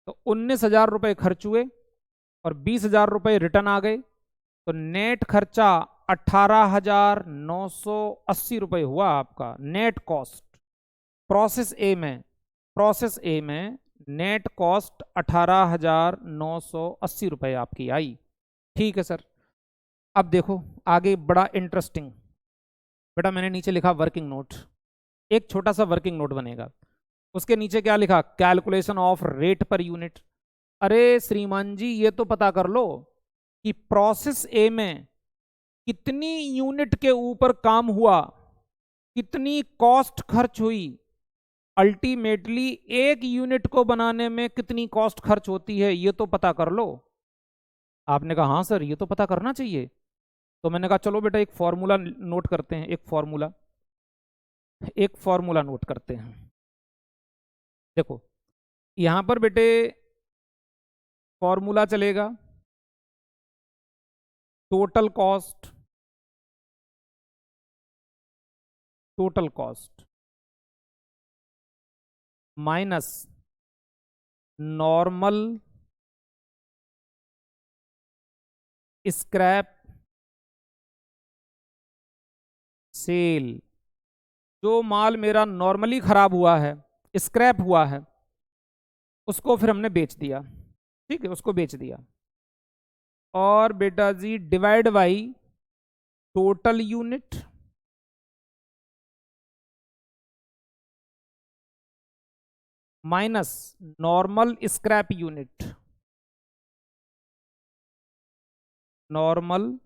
S1: तो 19,000 रुपए खर्च हुए और 20,000 रुपए रिटर्न आ गए। तो नेट खर्चा 18,980 हुआ आपका नेट कॉस्ट। प्रोसेस ए में नेट कॉस्ट 18,980 आपकी आई। ठीक है सर। अब देखो आगे बड़ा इंटरेस्टिंग। बेटा मैंने नीचे लिखा वर्किंग नोट, एक छोटा सा वर्किंग नोट बनेगा। उसके नीचे क्या लिखा? Calculation of rate per unit. अरे श्रीमान जी ये तो पता कर लो कि प्रोसेस ए में कितनी यूनिट के ऊपर काम हुआ, कितनी कॉस्ट खर्च हुई, अल्टीमेटली एक यूनिट को बनाने में कितनी कॉस्ट खर्च होती है, ये तो पता कर लो। आपने कहा हाँ सर ये तो पता करना चाहिए। तो मैंने कहा चलो बेटा एक फॉर्मूला नोट करते हैं, एक फॉर्मूला नोट करते हैं। देखो यहां पर बेटे फॉर्मूला चलेगा total cost minus normal scrap sale. जो माल मेरा नॉर्मली खराब हुआ है, स्क्रैप हुआ है, उसको फिर हमने बेच दिया। ठीक है, उसको बेच दिया। और बेटा जी divide by total unit minus normal scrap unit. Normal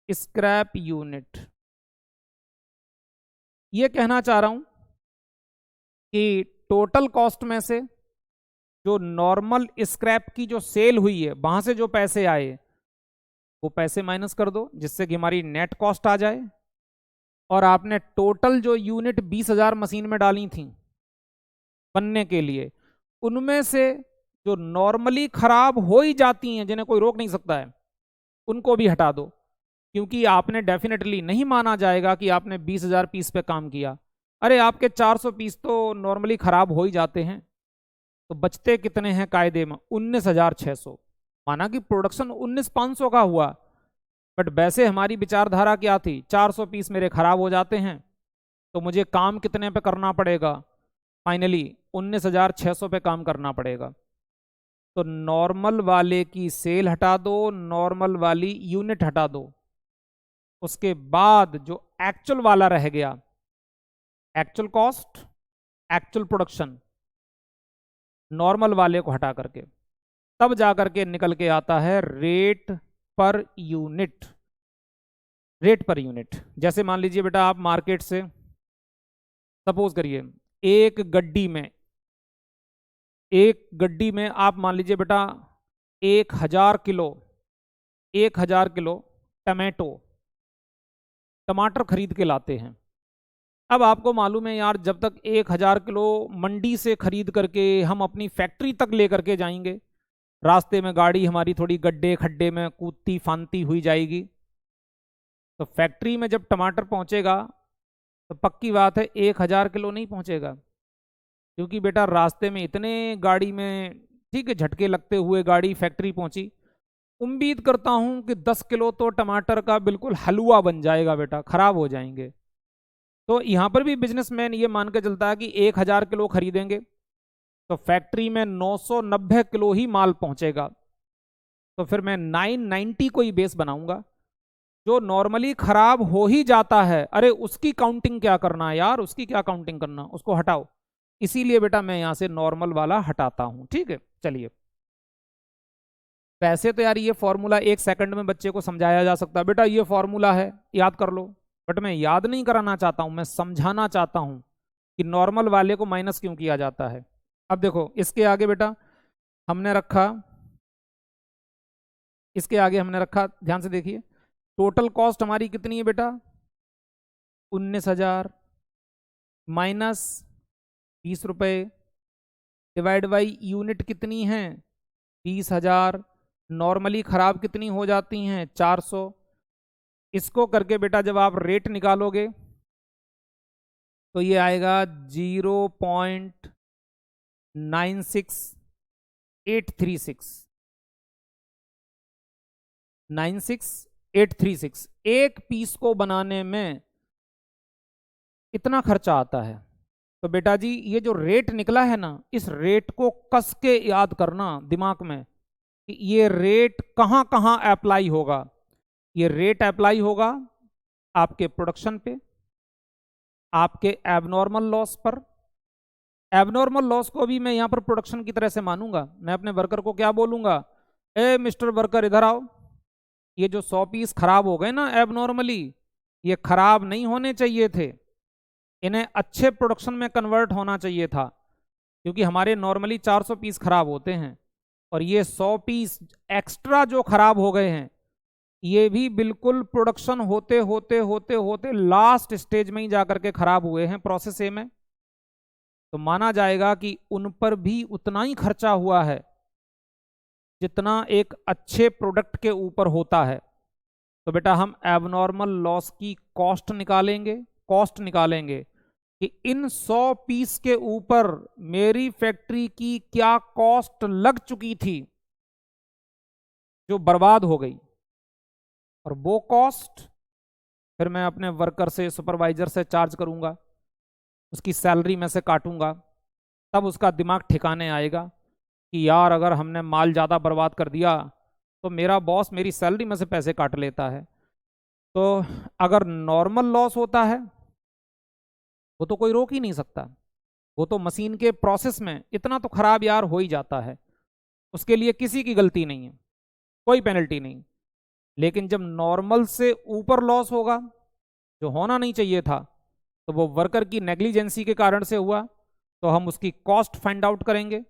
S1: scrap unit. ये कहना चाह रहा हूं कि टोटल कॉस्ट में से जो नॉर्मल स्क्रैप की जो सेल हुई है वहां से जो पैसे आए वो पैसे माइनस कर दो, जिससे कि हमारी नेट कॉस्ट आ जाए। और आपने टोटल जो यूनिट 20,000 मशीन में डाली थी बनने के लिए, उनमें से जो नॉर्मली खराब हो ही जाती हैं, जिन्हें कोई रोक नहीं सकता है, उनको भी हटा दो। क्योंकि आपने डेफिनेटली नहीं माना जाएगा कि आपने 20,000 पीस पे काम किया। अरे आपके 400 पीस तो नॉर्मली खराब हो ही जाते हैं, तो बचते कितने हैं कायदे में? 19,600। माना कि प्रोडक्शन 19,500 का हुआ, बट वैसे हमारी विचारधारा क्या थी? 400 पीस मेरे खराब हो जाते हैं तो मुझे काम कितने पे करना पड़ेगा? फाइनली 19,600 पे काम करना पड़ेगा। तो नॉर्मल वाले की सेल हटा दो, नॉर्मल वाली यूनिट हटा दो, उसके बाद जो एक्चुअल वाला रह गया, actual cost, actual production, normal वाले को हटा करके तब जा करके निकल के आता है रेट पर यूनिट। जैसे मान लीजिए बेटा आप मार्केट से सपोज करिए एक गड्डी में आप मान लीजिए बेटा 1,000 किलो टमाटर खरीद के लाते हैं। अब आपको मालूम है यार, जब तक 1,000 किलो मंडी से खरीद करके हम अपनी फैक्ट्री तक लेकर के जाएंगे, रास्ते में गाड़ी हमारी थोड़ी गड्ढे खड्डे में कूदती फांदती हुई जाएगी। तो फैक्ट्री में जब टमाटर पहुंचेगा तो पक्की बात है 1,000 किलो नहीं पहुंचेगा, क्योंकि बेटा रास्ते में इतने गाड़ी में ठीक है झटके लगते हुए गाड़ी फैक्ट्री पहुंची। उम्मीद करता हूं कि 10 किलो तो टमाटर का बिल्कुल हलवा बन जाएगा बेटा, खराब हो जाएंगे। तो यहां पर भी बिजनेसमैन ये मान के चलता है कि 1,000 किलो खरीदेंगे तो फैक्ट्री में 990 किलो ही माल पहुंचेगा। तो फिर मैं 990 को ही बेस बनाऊंगा। जो नॉर्मली खराब हो ही जाता है, अरे उसकी काउंटिंग क्या करना है यार, उसकी क्या काउंटिंग करना, उसको हटाओ। इसीलिए बेटा मैं यहां से नॉर्मल वाला हटाता हूं। ठीक है, चलिए। वैसे तो यार ये फॉर्मूला 1 सेकंड में बच्चे को समझाया जा सकता है, बेटा ये फॉर्मूला है याद कर लो। बट मैं याद नहीं कराना चाहता हूं, मैं समझाना चाहता हूं कि नॉर्मल वाले को माइनस क्यों किया जाता है। अब देखो इसके आगे बेटा हमने रखा, ध्यान से देखिए, टोटल कॉस्ट हमारी कितनी है बेटा? 19,000 माइनस 20 रुपये डिवाइड बाई यूनिट कितनी है? 20,000। नॉर्मली खराब कितनी हो जाती हैं? 400। इसको करके बेटा जब आप रेट निकालोगे तो ये आएगा 0.96836। 96836। एक पीस को बनाने में इतना खर्चा आता है। तो बेटा जी ये जो रेट निकला है ना, इस रेट को कस के याद करना दिमाग में कि ये रेट कहाँ कहाँ अप्लाई होगा। ये रेट अप्लाई होगा आपके प्रोडक्शन पे, आपके एबनॉर्मल लॉस पर। एबनॉर्मल लॉस को भी मैं यहां पर प्रोडक्शन की तरह से मानूंगा। मैं अपने वर्कर को क्या बोलूंगा, ए मिस्टर वर्कर इधर आओ, ये जो 100 पीस खराब हो गए ना एबनॉर्मली, ये खराब नहीं होने चाहिए थे, इन्हें अच्छे प्रोडक्शन में कन्वर्ट होना चाहिए था, क्योंकि हमारे नॉर्मली 400 पीस खराब होते हैं और ये 100 पीस एक्स्ट्रा जो खराब हो गए हैं, ये भी बिल्कुल प्रोडक्शन होते होते होते होते लास्ट स्टेज में ही जाकर के खराब हुए हैं प्रोसेस ए में। तो माना जाएगा कि उन पर भी उतना ही खर्चा हुआ है जितना एक अच्छे प्रोडक्ट के ऊपर होता है। तो बेटा हम एबनॉर्मल लॉस की कॉस्ट निकालेंगे कि इन 100 पीस के ऊपर मेरी फैक्ट्री की क्या कॉस्ट लग चुकी थी जो बर्बाद हो गई, और वो कॉस्ट फिर मैं अपने वर्कर से, सुपरवाइजर से चार्ज करूंगा, उसकी सैलरी में से काटूंगा। तब उसका दिमाग ठिकाने आएगा कि यार अगर हमने माल ज़्यादा बर्बाद कर दिया तो मेरा बॉस मेरी सैलरी में से पैसे काट लेता है। तो अगर नॉर्मल लॉस होता है वो तो कोई रोक ही नहीं सकता, वो तो मशीन के प्रोसेस में इतना तो खराब यार हो ही जाता है, उसके लिए किसी की गलती नहीं है, कोई पेनल्टी नहीं। लेकिन जब नॉर्मल से ऊपर लॉस होगा जो होना नहीं चाहिए था, तो वो वर्कर की नेग्लिजेंसी के कारण से हुआ, तो हम उसकी कॉस्ट फाइंड आउट करेंगे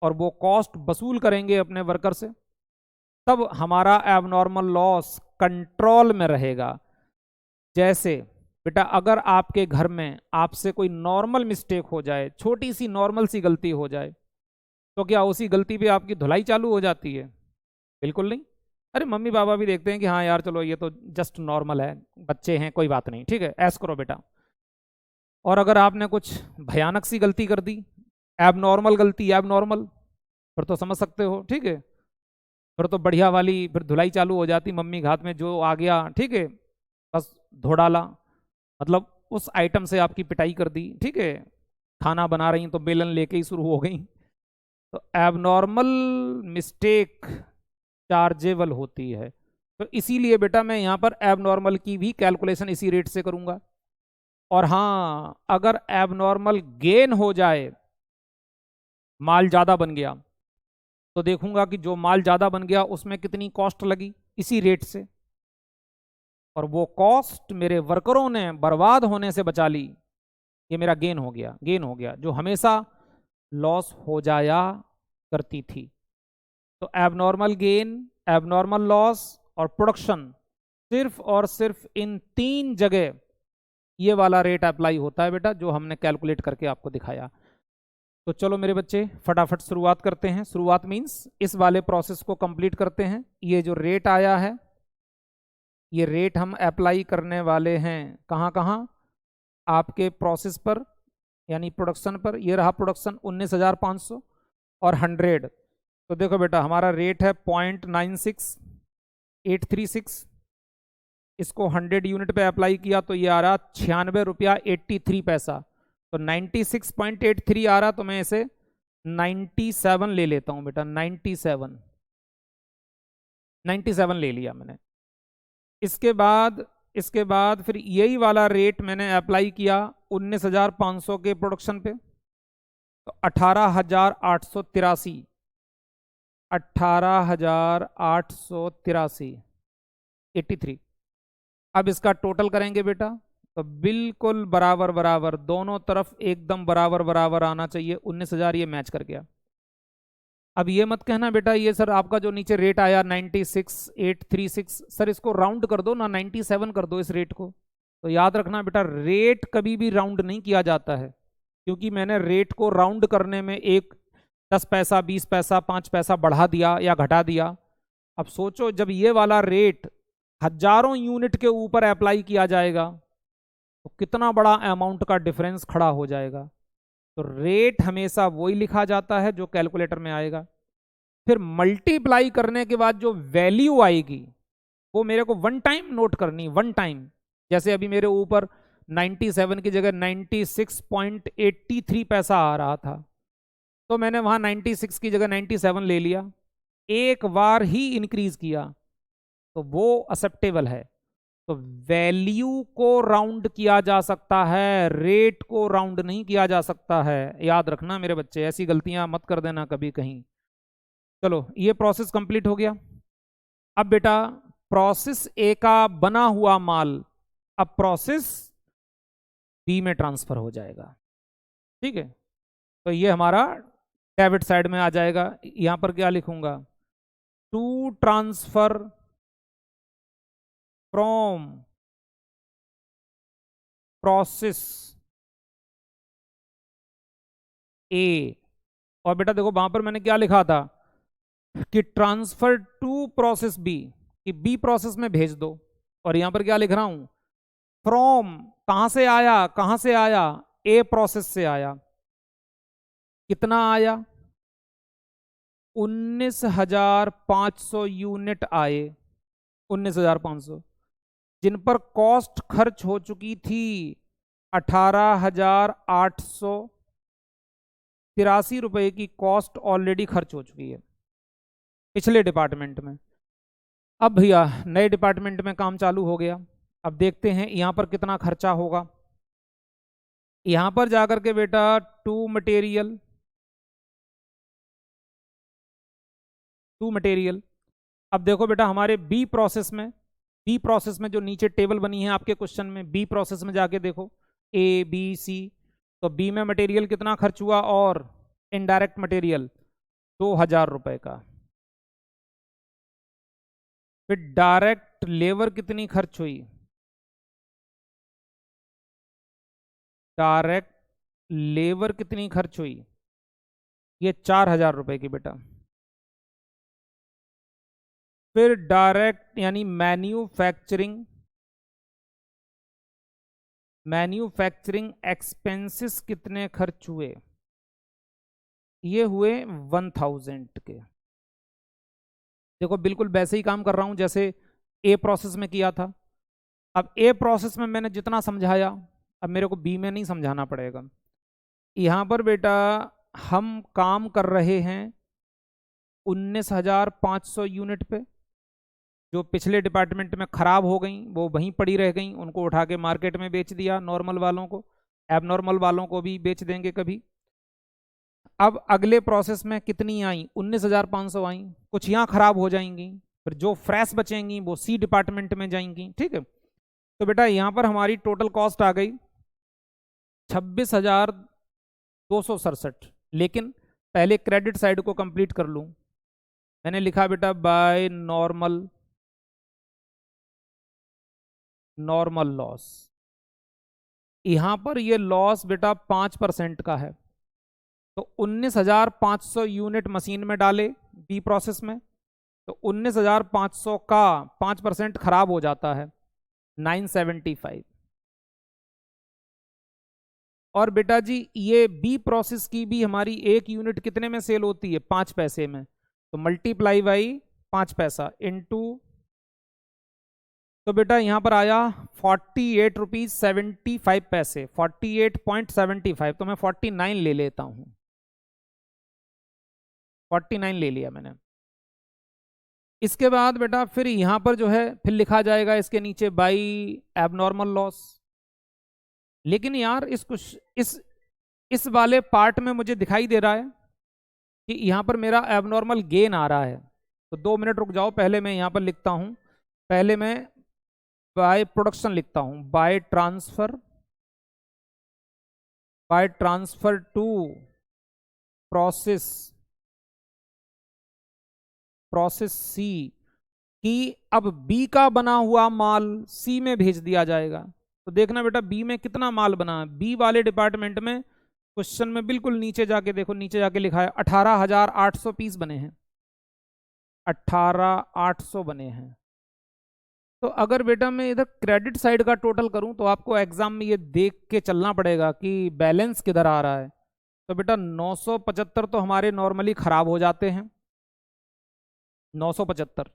S1: और वो कॉस्ट वसूल करेंगे अपने वर्कर से। तब हमारा एबनॉर्मल लॉस कंट्रोल में रहेगा। जैसे बेटा अगर आपके घर में आपसे कोई नॉर्मल मिस्टेक हो जाए, छोटी सी नॉर्मल सी गलती हो जाए, तो क्या उसी गलती पे आपकी धुलाई चालू हो जाती है? बिल्कुल नहीं। अरे मम्मी पापा भी देखते हैं कि हाँ यार चलो ये तो जस्ट नॉर्मल है, बच्चे हैं, कोई बात नहीं, ठीक है ऐस करो बेटा। और अगर आपने कुछ भयानक सी गलती कर दी, एबनॉर्मल गलती, एबनॉर्मल, फिर तो समझ सकते हो, ठीक है, फिर तो बढ़िया वाली फिर धुलाई चालू हो जाती, मम्मी के हाथ में जो आ गया, ठीक है, बस धो डाला, मतलब उस आइटम से आपकी पिटाई कर दी, ठीक है, खाना बना रही तो बेलन लेके ही शुरू हो गई। तो एबनॉर्मल मिस्टेक चार्जेबल होती है। तो इसीलिए बेटा मैं यहाँ पर एबनॉर्मल की भी कैलकुलेशन इसी रेट से करूंगा। और हाँ अगर एबनॉर्मल गेन हो जाए, माल ज़्यादा बन गया, तो देखूंगा कि जो माल ज़्यादा बन गया उसमें कितनी कॉस्ट लगी इसी रेट से, और वो कॉस्ट मेरे वर्करों ने बर्बाद होने से बचा ली, ये मेरा गेन हो गया, जो हमेशा लॉस हो जाया करती थी। तो एबनॉर्मल गेन, एबनॉर्मल लॉस और प्रोडक्शन, सिर्फ और सिर्फ इन 3 जगह ये वाला रेट अप्लाई होता है बेटा, जो हमने कैलकुलेट करके आपको दिखाया। तो चलो मेरे बच्चे फटाफट शुरुआत करते हैं। शुरुआत मीन्स इस वाले प्रोसेस को कंप्लीट करते हैं। ये जो रेट आया है, ये रेट हम अप्लाई करने वाले हैं कहाँ कहाँ, आपके प्रोसेस पर यानी प्रोडक्शन पर। ये रहा प्रोडक्शन 19,500 और 100। तो देखो बेटा हमारा रेट है 0.96836, इसको 100 यूनिट पे अप्लाई किया तो ये आ रहा 96 रुपया 83 पैसा। तो 96.83 आ रहा, तो मैं इसे 97 ले लेता हूं बेटा, 97 ले लिया मैंने। इसके बाद फिर यही वाला रेट मैंने अप्लाई किया 19,500 के प्रोडक्शन पे, तो 18,883 83। अब इसका टोटल करेंगे बेटा, तो बिल्कुल बराबर बराबर दोनों तरफ एकदम बराबर बराबर आना चाहिए। 19,000 ये मैच कर गया। अब ये मत कहना बेटा ये सर आपका जो नीचे रेट आया 96,836, सर इसको राउंड कर दो ना, 97 कर दो इस रेट को। तो याद रखना बेटा रेट कभी भी राउंड नहीं किया जाता है, क्योंकि मैंने रेट को राउंड करने में एक 10 पैसा 20 पैसा 5 पैसा बढ़ा दिया या घटा दिया। अब सोचो जब ये वाला रेट हजारों यूनिट के ऊपर अप्लाई किया जाएगा तो कितना बड़ा अमाउंट का डिफरेंस खड़ा हो जाएगा। तो रेट हमेशा वही लिखा जाता है जो कैलकुलेटर में आएगा। फिर मल्टीप्लाई करने के बाद जो वैल्यू आएगी वो मेरे को वन टाइम नोट करनी, वन टाइम। जैसे अभी मेरे ऊपर 97 की जगह 96.83 पैसा आ रहा था, तो मैंने वहां 96 की जगह 97 ले लिया, एक बार ही इंक्रीज किया, तो वो एक्सेप्टेबल है। तो वैल्यू को राउंड किया जा सकता है, रेट को राउंड नहीं किया जा सकता है। याद रखना मेरे बच्चे, ऐसी गलतियां मत कर देना कभी कहीं। चलो ये प्रोसेस कंप्लीट हो गया। अब बेटा प्रोसेस ए का बना हुआ माल अब प्रोसेस बी में ट्रांसफर हो जाएगा। ठीक है, तो ये हमारा डेबिट साइड में आ जाएगा। यहां पर क्या लिखूंगा, to transfer from process A. और बेटा देखो वहां पर मैंने क्या लिखा था कि ट्रांसफर टू प्रोसेस बी, कि बी प्रोसेस में भेज दो। और यहां पर क्या लिख रहा हूं, फ्रॉम कहां से आया, कहां से आया, ए प्रोसेस से आया। कितना आया, 19,500 यूनिट आए, 19,500, जिन पर कॉस्ट खर्च हो चुकी थी 18,883 रुपए की कॉस्ट ऑलरेडी खर्च हो चुकी है पिछले डिपार्टमेंट में। अब भैया नए डिपार्टमेंट में काम चालू हो गया। अब देखते हैं यहां पर कितना खर्चा होगा। यहां पर जाकर के बेटा टू मटेरियल, टू मटेरियल। अब देखो बेटा हमारे बी प्रोसेस में, बी प्रोसेस में जो नीचे टेबल बनी है आपके क्वेश्चन में, बी प्रोसेस में जाके देखो ए बी सी, तो बी में मटेरियल कितना खर्च हुआ और इनडायरेक्ट मटेरियल 2,000 रुपए का। फिर डायरेक्ट लेबर कितनी खर्च हुई, डायरेक्ट लेबर कितनी खर्च हुई, ये 4,000 रुपए की बेटा। फिर डायरेक्ट यानी मैन्युफैक्चरिंग, मैन्युफैक्चरिंग एक्सपेंसेस कितने खर्च हुए, ये हुए 1,000 के। देखो बिल्कुल वैसे ही काम कर रहा हूं जैसे ए प्रोसेस में किया था। अब ए प्रोसेस में मैंने जितना समझाया, अब मेरे को बी में नहीं समझाना पड़ेगा। यहां पर बेटा हम काम कर रहे हैं 19,500 यूनिट पे, जो पिछले डिपार्टमेंट में खराब हो गई वो वहीं पड़ी रह गई, उनको उठा के मार्केट में बेच दिया नॉर्मल वालों को, एबनॉर्मल वालों को भी बेच देंगे कभी। अब अगले प्रोसेस में कितनी आई, 19,500 आई, कुछ यहाँ खराब हो जाएंगी, फिर जो फ्रेश बचेंगी वो सी डिपार्टमेंट में जाएंगी। ठीक है, तो बेटा यहाँ पर हमारी टोटल कॉस्ट आ गई 26,267। लेकिन पहले क्रेडिट साइड को कंप्लीट कर लूँ। मैंने लिखा बेटा बाय नॉर्मल, नॉर्मल लॉस। यहां पर ये लॉस बेटा 5% का है, तो 19,500 यूनिट मशीन में डाले बी प्रोसेस में, तो 19,500 का 5% खराब हो जाता है 975। और बेटा जी ये बी प्रोसेस की भी हमारी एक यूनिट कितने में सेल होती है, 5 पैसे में, तो मल्टीप्लाई बाई 5 पैसा इनटू, तो बेटा यहां पर आया 48 रुपीज 75 पैसे, 48.75, तो मैं 49 ले लेता हूं, 49 ले लिया मैंने। इसके बाद बेटा फिर यहां पर जो है फिर लिखा जाएगा इसके नीचे बाई एबनॉर्मल लॉस। लेकिन यार इस कुछ इस वाले पार्ट में मुझे दिखाई दे रहा है कि यहां पर मेरा एबनॉर्मल गेन आ रहा है, तो 2 मिनट रुक जाओ, पहले मैं यहां पर लिखता हूं, पहले मैं बाय प्रोडक्शन लिखता हूं, बाय ट्रांसफर टू प्रोसेस सी, कि अब बी का बना हुआ माल सी में भेज दिया जाएगा। तो देखना बेटा बी में कितना माल बना है, बी वाले डिपार्टमेंट में क्वेश्चन में बिल्कुल नीचे जाके देखो, नीचे जाके लिखा है 18,800 पीस बने हैं, 18,800 बने हैं। तो अगर बेटा मैं इधर क्रेडिट साइड का टोटल करूं तो आपको एग्जाम में ये देख के चलना पड़ेगा कि बैलेंस किधर आ रहा है। तो बेटा 975 तो हमारे नॉर्मली खराब हो जाते हैं, 975,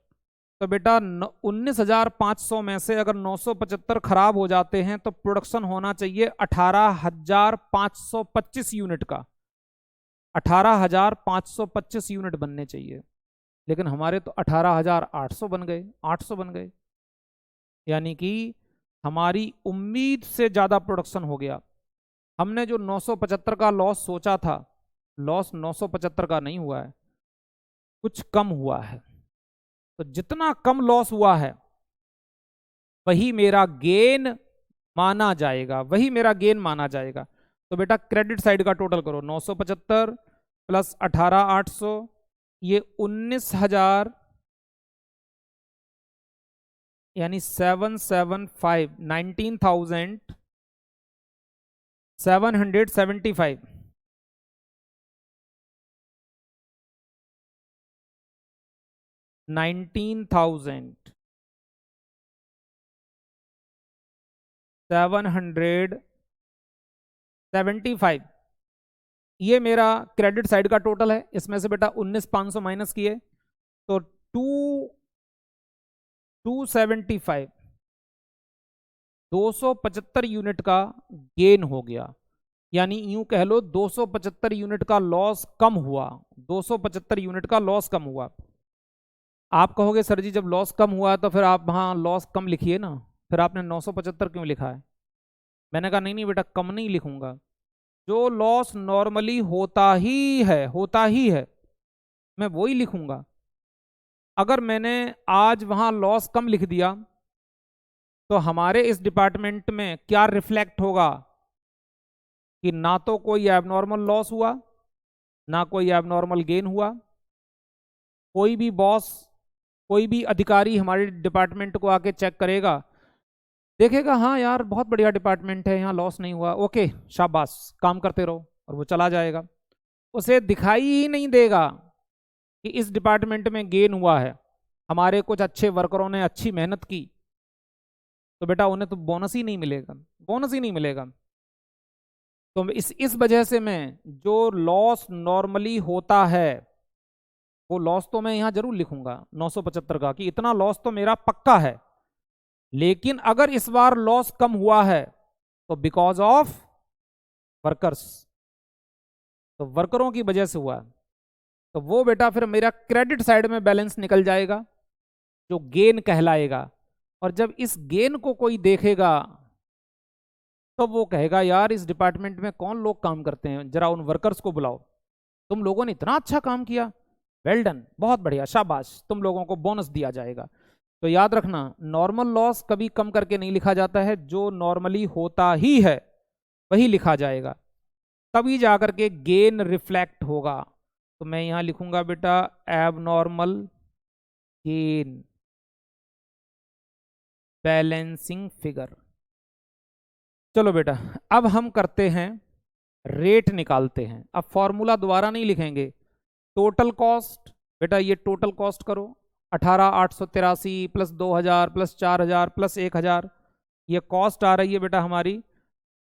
S1: तो बेटा 19,500 में से अगर 975 खराब हो जाते हैं तो प्रोडक्शन होना चाहिए 18,525 यूनिट का। 18,525 यूनिट बनने चाहिए, लेकिन हमारे तो 18,800 बन गए, 800 बन गए। यानी कि हमारी उम्मीद से ज़्यादा प्रोडक्शन हो गया। हमने जो 975 का लॉस सोचा था, लॉस 975 का नहीं हुआ है, कुछ कम हुआ है। तो जितना कम लॉस हुआ है वही मेरा गेन माना जाएगा, वही मेरा गेन माना जाएगा। तो बेटा क्रेडिट साइड का टोटल करो, 975 प्लस 18,800, ये 19,000 यानी 775, 19,775, 19,775, ये मेरा क्रेडिट साइड का टोटल है। इसमें से बेटा 19,500 माइनस किए तो 275, 275 यूनिट का गेन हो गया। यानी यूं कह लो 275 यूनिट का लॉस कम हुआ, 275 यूनिट का लॉस कम हुआ। आप कहोगे सर जी जब लॉस कम हुआ तो फिर आप वहां लॉस कम लिखिए ना, फिर आपने 975 क्यों लिखा है? मैंने कहा नहीं नहीं बेटा कम नहीं लिखूंगा, जो लॉस नॉर्मली होता ही है मैं वही लिखूंगा। अगर मैंने आज वहां लॉस कम लिख दिया तो हमारे इस डिपार्टमेंट में क्या रिफ्लेक्ट होगा कि ना तो कोई एबनॉर्मल लॉस हुआ, ना कोई एबनॉर्मल गेन हुआ। कोई भी बॉस, कोई भी अधिकारी हमारे डिपार्टमेंट को आके चेक करेगा, देखेगा हाँ यार बहुत बढ़िया डिपार्टमेंट है, यहाँ लॉस नहीं हुआ, ओके शाबाश काम करते रहो, और वो चला जाएगा। उसे दिखाई ही नहीं देगा कि इस डिपार्टमेंट में गेन हुआ है, हमारे कुछ अच्छे वर्करों ने अच्छी मेहनत की। तो बेटा उन्हें तो बोनस ही नहीं मिलेगा, बोनस ही नहीं मिलेगा। तो इस वजह से मैं जो लॉस नॉर्मली होता है वो लॉस तो मैं यहां जरूर लिखूंगा 975 का, कि इतना लॉस तो मेरा पक्का है। लेकिन अगर इस बार लॉस कम हुआ है तो बिकॉज ऑफ वर्कर्स, तो वर्करों की वजह से हुआ। तो वो बेटा फिर मेरा क्रेडिट साइड में बैलेंस निकल जाएगा जो गेन कहलाएगा। और जब इस गेन को कोई देखेगा तो वो कहेगा यार इस डिपार्टमेंट में कौन लोग काम करते हैं, जरा उन वर्कर्स को बुलाओ, तुम लोगों ने इतना अच्छा काम किया, वेल डन, बहुत बढ़िया, शाबाश, तुम लोगों को बोनस दिया जाएगा। तो याद रखना नॉर्मल लॉस कभी कम करके नहीं लिखा जाता है, जो नॉर्मली होता ही है वही लिखा जाएगा, तभी जाकर के गेन रिफ्लेक्ट होगा। तो मैं यहां लिखूंगा बेटा एबनॉर्मल गेन बैलेंसिंग फिगर। चलो बेटा अब हम करते हैं रेट निकालते हैं। अब फॉर्मूला दोबारा नहीं लिखेंगे, टोटल कॉस्ट, बेटा ये टोटल कॉस्ट करो, 18,883 प्लस 2,000 प्लस 4,000 प्लस 1,000, ये कॉस्ट आ रही है बेटा हमारी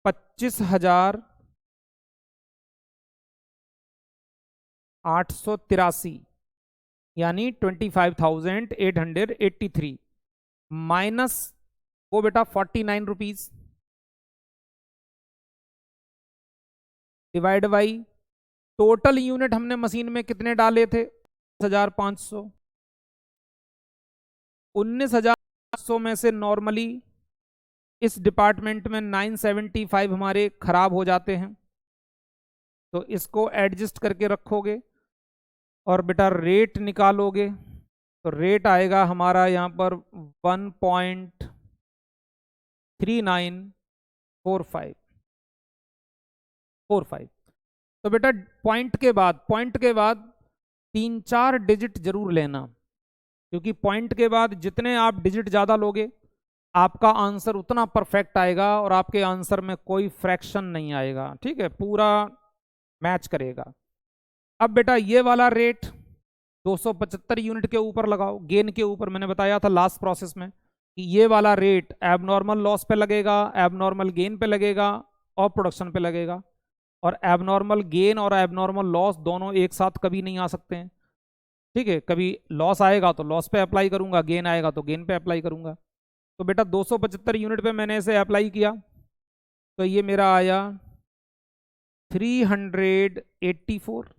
S1: 25,883, यानी 25,883 माइनस वो बेटा 49 rupees divide by total unit हमने मशीन में कितने डाले थे 19,500, 19,500 में से नॉर्मली इस डिपार्टमेंट में 975 हमारे खराब हो जाते हैं, तो इसको एडजस्ट करके रखोगे और बेटा रेट निकालोगे। तो रेट आएगा हमारा यहाँ पर 1.3945। तो बेटा पॉइंट के बाद 3-4 डिजिट जरूर लेना, क्योंकि पॉइंट के बाद जितने आप डिजिट ज्यादा लोगे आपका आंसर उतना परफेक्ट आएगा और आपके आंसर में कोई फ्रैक्शन नहीं आएगा, ठीक है, पूरा मैच करेगा। अब बेटा ये वाला रेट 275 यूनिट के ऊपर लगाओ, गेन के ऊपर। मैंने बताया था लास्ट प्रोसेस में कि ये वाला रेट एबनॉर्मल लॉस पे लगेगा, एबनॉर्मल गेन पे लगेगा और प्रोडक्शन पे लगेगा। और एबनॉर्मल गेन और एबनॉर्मल लॉस दोनों एक साथ कभी नहीं आ सकते हैं। ठीक है, कभी लॉस आएगा तो लॉस पे अप्लाई करूंगा, गेन आएगा तो गेन पे अप्लाई करूंगा। तो बेटा 275 यूनिट पे मैंने इसे अप्लाई किया, तो ये मेरा आया 384।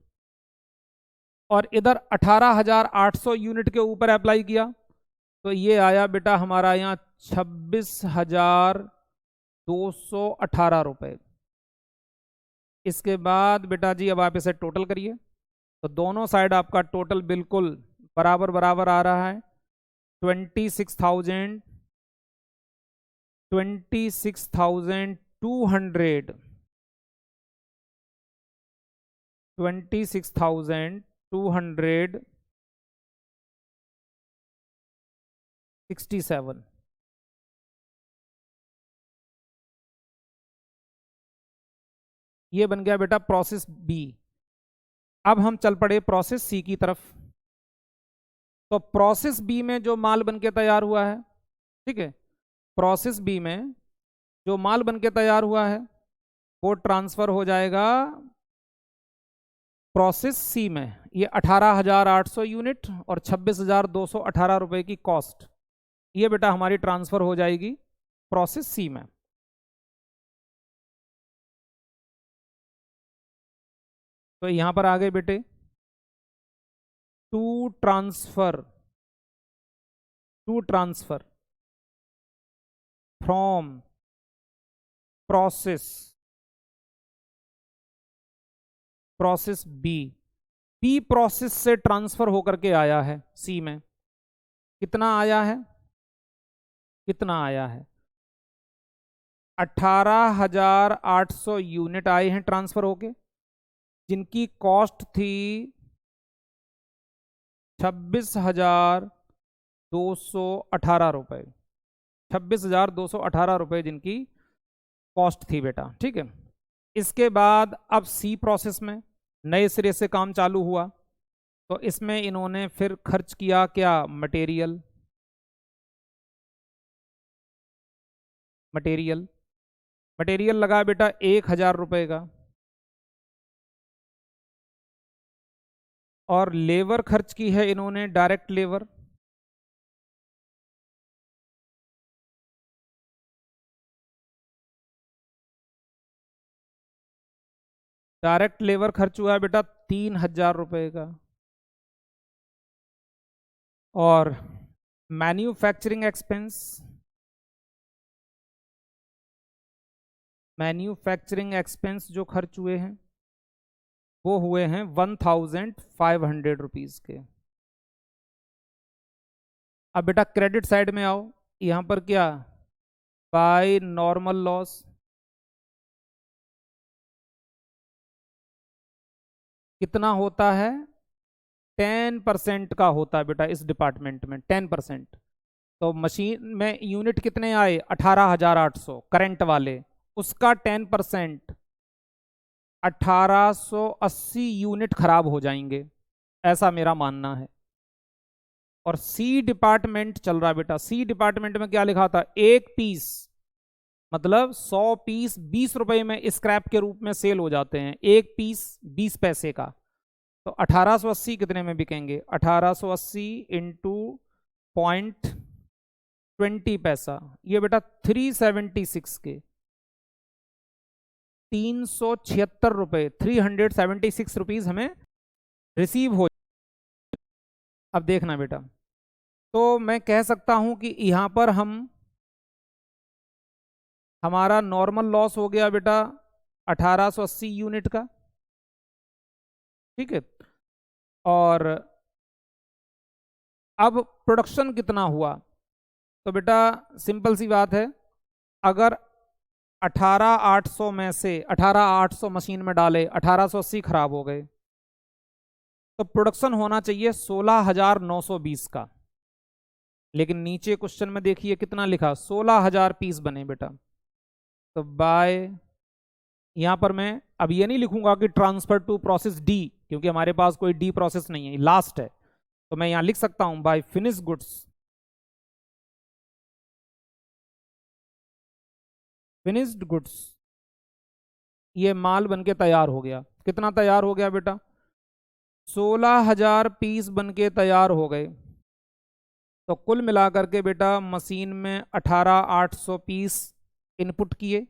S1: और इधर 18,800 यूनिट के ऊपर अप्लाई किया, तो ये आया बेटा हमारा यहाँ 26,218 रुपये। इसके बाद बेटा जी अब आप इसे टोटल करिए, तो दोनों साइड आपका टोटल बिल्कुल बराबर बराबर आ रहा है। 26,000 26,200 26,267। ये बन गया बेटा प्रोसेस बी। अब हम चल पड़े प्रोसेस सी की तरफ। तो प्रोसेस बी में जो माल बन के तैयार हुआ है, ठीक है, प्रोसेस बी में जो माल बन के तैयार हुआ है वो ट्रांसफर हो जाएगा प्रोसेस सी में। ये 18,800 यूनिट और 26,218 रुपए की कॉस्ट, ये बेटा हमारी ट्रांसफर हो जाएगी प्रोसेस सी में। तो यहां पर आ गए बेटे to transfer from process B. B process से ट्रांसफर होकर के आया है सी में। कितना आया है, कितना आया है? 18,800 यूनिट आए हैं ट्रांसफर होके, जिनकी कॉस्ट थी 26,218 रुपए। 26,218 रुपए जिनकी कॉस्ट थी बेटा, ठीक है। इसके बाद अब सी प्रोसेस में नए सिरे से काम चालू हुआ, तो इसमें इन्होंने फिर खर्च किया क्या? मटेरियल। मटेरियल लगा बेटा 1,000 रुपए का। और लेबर खर्च की है इन्होंने डायरेक्ट लेबर, डायरेक्ट लेबर खर्च हुआ है बेटा 3,000 रुपए का। और मैन्युफैक्चरिंग एक्सपेंस, जो खर्च हुए हैं वो हुए हैं 1,500 रुपीज के। अब बेटा क्रेडिट साइड में आओ, यहां पर क्या? By normal loss. कितना होता है? 10% का होता है बेटा इस डिपार्टमेंट में, 10%। तो मशीन में यूनिट कितने आए? 18,800 करंट वाले, उसका 10% 1,880 यूनिट खराब हो जाएंगे, ऐसा मेरा मानना है। और सी डिपार्टमेंट चल रहा है बेटा, सी डिपार्टमेंट में क्या लिखा था? एक पीस मतलब 100 पीस 20 रुपए में स्क्रैप के रूप में सेल हो जाते हैं, एक पीस 20 पैसे का। तो 1,880 कितने में बिकेंगे? 1,880 इंटू 0.20 पैसा, ये बेटा 376 के 376 रुपए, 376 रुपीज हमें रिसीव हो। अब देखना बेटा, तो मैं कह सकता हूं कि यहां पर हमारा नॉर्मल लॉस हो गया बेटा 1,880 यूनिट का, ठीक है। और अब प्रोडक्शन कितना हुआ? तो बेटा सिंपल सी बात है, अगर 18,800 में से 18,800 मशीन में डाले, 1,880 खराब हो गए, तो प्रोडक्शन होना चाहिए 16,920 का। लेकिन नीचे क्वेश्चन में देखिए कितना लिखा? 16,000 पीस बने बेटा। तो बाय, यहां पर मैं अब ये नहीं लिखूंगा कि ट्रांसफर टू प्रोसेस डी, क्योंकि हमारे पास कोई डी प्रोसेस नहीं है, लास्ट है। तो मैं यहां लिख सकता हूं by finish goods, finished goods, ये माल बन के तैयार हो गया। कितना तैयार हो गया बेटा? 16,000 पीस बनके तैयार हो गए। तो कुल मिलाकर के बेटा मशीन में 18,800 पीस इनपुट किए।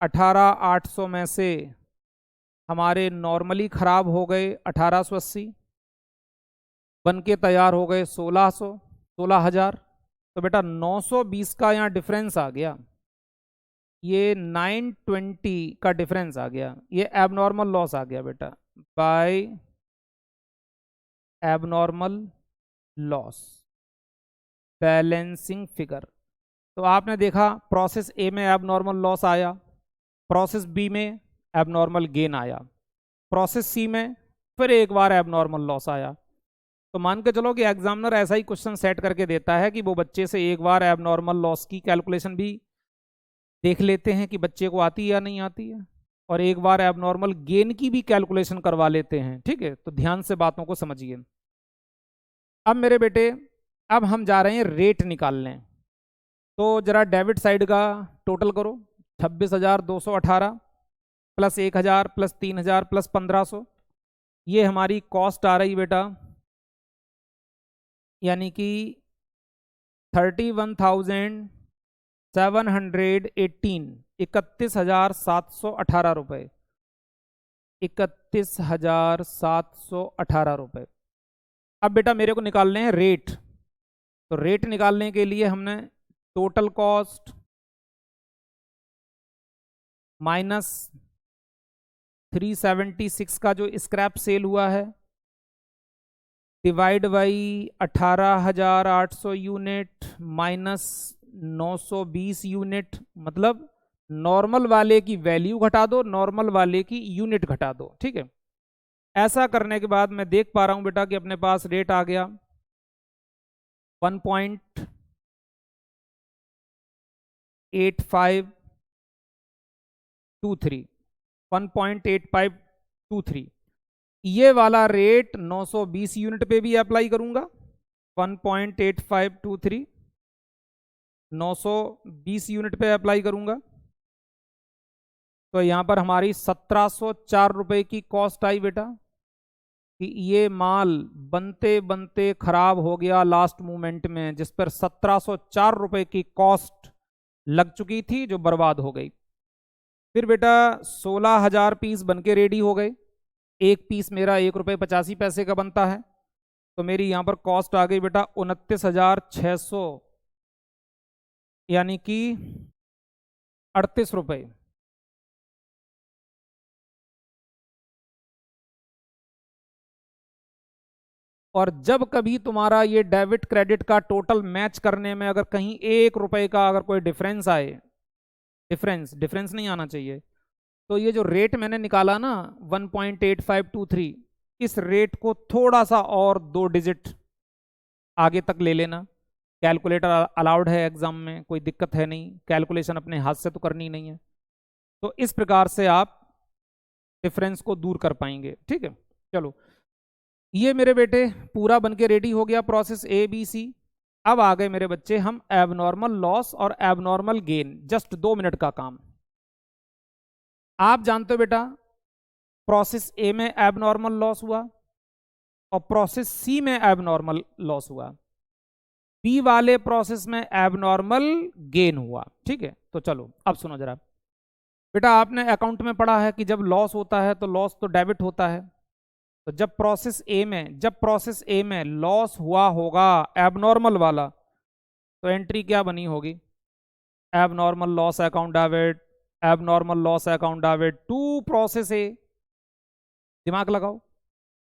S1: 18,800 में से हमारे नॉर्मली खराब हो गए 1880, बन के तैयार हो गए 16,000। तो बेटा 920 का यहाँ डिफरेंस आ गया, ये 920 का डिफरेंस आ गया, ये एबनॉर्मल लॉस आ गया बेटा, by abnormal loss balancing figure. तो आपने देखा प्रोसेस ए में एबनॉर्मल लॉस आया, प्रोसेस बी में एबनॉर्मल गेन आया, प्रोसेस सी में फिर एक बार एबनॉर्मल लॉस आया। तो मान के चलो कि एग्जामिनर ऐसा ही क्वेश्चन सेट करके देता है कि वो बच्चे से एक बार एबनॉर्मल लॉस की कैलकुलेशन भी देख लेते हैं कि बच्चे को आती है या नहीं आती है, और एक बार एबनॉर्मल गेन की भी कैलकुलेशन करवा लेते हैं। ठीक है, तो ध्यान से बातों को समझिए। अब मेरे बेटे, अब हम जा रहे हैं रेट निकालने। तो जरा डेबिट साइड का टोटल करो, 26,218 प्लस 1,000 प्लस 3,000 प्लस 1,500, ये हमारी कॉस्ट आ रही बेटा, यानी कि 31,718, 31,718 रुपये, 31,718 रुपये। अब बेटा मेरे को निकालने हैं रेट। तो रेट निकालने के लिए हमने टोटल कॉस्ट माइनस 376 का जो स्क्रैप सेल हुआ है divide by 18,800 unit minus 920 unit, मतलब नॉर्मल वाले की वैल्यू घटा दो, नॉर्मल वाले की यूनिट घटा दो। ठीक है, ऐसा करने के बाद मैं देख पा रहा हूं बेटा कि अपने पास रेट आ गया 1.8523, 1.8523। ये वाला रेट 920 यूनिट पे भी अप्लाई करूंगा, 1.8523 920 यूनिट पे अप्लाई करूंगा। तो यहां पर हमारी 1,704 रुपए की कॉस्ट आई बेटा, कि ये माल बनते बनते खराब हो गया लास्ट मोमेंट में, जिस पर 1,704 रुपए की कॉस्ट लग चुकी थी, जो बर्बाद हो गई। फिर बेटा 16,000 पीस बनके रेडी हो गए, एक पीस मेरा 1 रुपये 85 पैसे का बनता है। तो मेरी यहां पर कॉस्ट आ गई बेटा 29,600, यानी कि 38 रुपये। और जब कभी तुम्हारा ये डेबिट क्रेडिट का टोटल मैच करने में अगर कहीं 1 रुपए का अगर कोई डिफरेंस आए, डिफरेंस नहीं आना चाहिए, तो ये जो रेट मैंने निकाला ना 1.8523, इस रेट को थोड़ा सा और 2 डिजिट आगे तक ले लेना। कैलकुलेटर अलाउड है एग्जाम में, कोई दिक्कत है नहीं, कैलकुलेशन अपने हाथ से तो करनी नहीं है। तो इस प्रकार से आप डिफरेंस को दूर कर पाएंगे। ठीक है, चलो ये मेरे बेटे पूरा बनके रेडी हो गया प्रोसेस ए बी सी। अब आ गए मेरे बच्चे हम एबनॉर्मल लॉस और एबनॉर्मल गेन, जस्ट 2 मिनट का काम। आप जानते हो बेटा प्रोसेस ए में एबनॉर्मल लॉस हुआ और प्रोसेस सी में एबनॉर्मल लॉस हुआ, बी वाले प्रोसेस में एबनॉर्मल गेन हुआ। ठीक है, तो चलो अब सुनो जरा बेटा, आपने अकाउंट में पढ़ा है कि जब लॉस होता है तो लॉस तो डेबिट होता है। तो जब प्रोसेस ए में लॉस हुआ होगा एबनॉर्मल वाला, तो एंट्री क्या बनी होगी, abnormal loss account debit, abnormal loss account debit to process A. दिमाग लगाओ,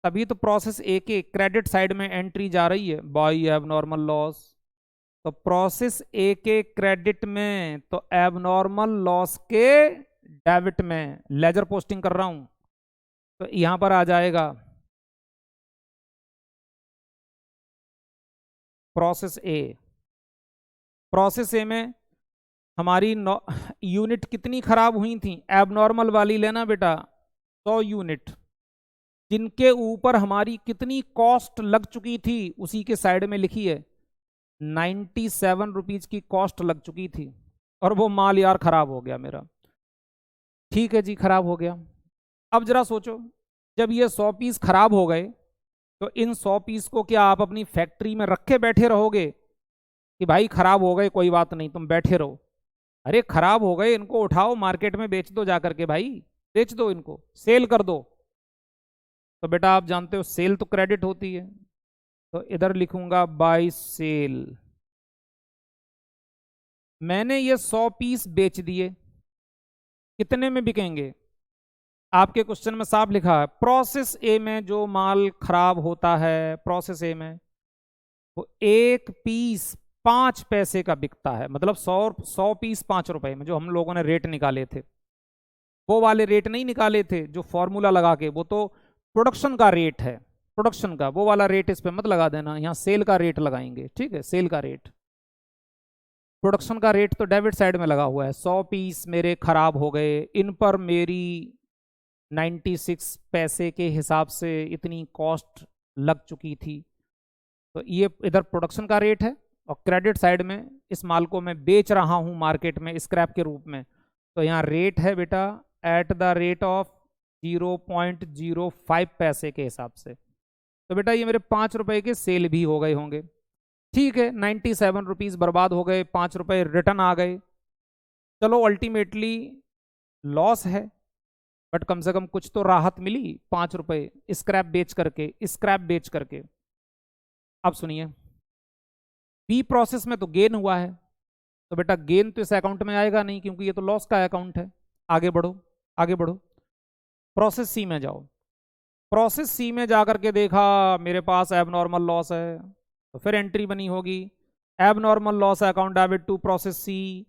S1: तभी तो प्रोसेस ए के क्रेडिट साइड में एंट्री जा रही है बाय एबनॉर्मल लॉस। तो प्रोसेस ए के क्रेडिट में तो एबनॉर्मल लॉस के डेबिट में, लेजर पोस्टिंग कर रहा हूं तो यहां पर आ जाएगा प्रोसेस ए। प्रोसेस ए में हमारी यूनिट कितनी खराब हुई थी, एबनॉर्मल वाली लेना बेटा 100 यूनिट, जिनके ऊपर हमारी कितनी कॉस्ट लग चुकी थी उसी के साइड में लिखी है, 97 रुपीज की कॉस्ट लग चुकी थी, और वो माल यार खराब हो गया मेरा। ठीक है जी, खराब हो गया। अब जरा सोचो जब ये 100 पीस खराब हो गए तो इन 100 पीस को क्या आप अपनी फैक्ट्री में रखे बैठे रहोगे कि भाई खराब हो गए कोई बात नहीं तुम बैठे रहो? अरे खराब हो गए, इनको उठाओ मार्केट में बेच दो जाकर के भाई, बेच दो इनको, सेल कर दो। तो बेटा आप जानते हो सेल तो क्रेडिट होती है, तो इधर लिखूंगा बाय सेल। मैंने ये 100 पीस बेच दिए, कितने में बिकेंगे? आपके क्वेश्चन में साफ लिखा है प्रोसेस ए में जो माल खराब होता है, प्रोसेस ए में वो एक पीस 5 पैसे का बिकता है। मतलब 100 पीस 5 रुपए में, जो हम लोगों ने रेट निकाले थे वो वाले रेट नहीं निकाले थे जो फॉर्मूला लगा के, वो तो प्रोडक्शन का रेट है, प्रोडक्शन का। वो वाला रेट इस पे मत लगा देना, यहाँ सेल का रेट लगाएंगे, ठीक है, सेल का रेट। प्रोडक्शन का रेट तो डेबिट साइड में लगा हुआ है। 100 पीस मेरे खराब हो गए, इन पर मेरी 96 पैसे के हिसाब से इतनी कॉस्ट लग चुकी थी, तो ये इधर प्रोडक्शन का रेट है। और क्रेडिट साइड में इस माल को मैं बेच रहा हूँ मार्केट में स्क्रैप के रूप में, तो यहाँ रेट है बेटा एट द रेट ऑफ 0.05 पैसे के हिसाब से। तो बेटा ये मेरे 5 रुपए के सेल भी हो गए होंगे, ठीक है। 97 रुपीज़ बर्बाद हो गए, 5 रुपए रिटर्न आ गए। चलो अल्टीमेटली लॉस है, बट कम से कम कुछ तो राहत मिली, 5 रुपए स्क्रैप बेच करके, स्क्रैप बेच करके। अब सुनिए, बी प्रोसेस में तो गेन हुआ है, तो बेटा गेन तो इस अकाउंट में आएगा नहीं क्योंकि ये तो लॉस का अकाउंट है। आगे बढ़ो, आगे बढ़ो, प्रोसेस सी में जाओ। प्रोसेस सी में जाकर के देखा मेरे पास एबनॉर्मल लॉस है, तो फिर एंट्री बनी होगी abnormal loss account debit to process C.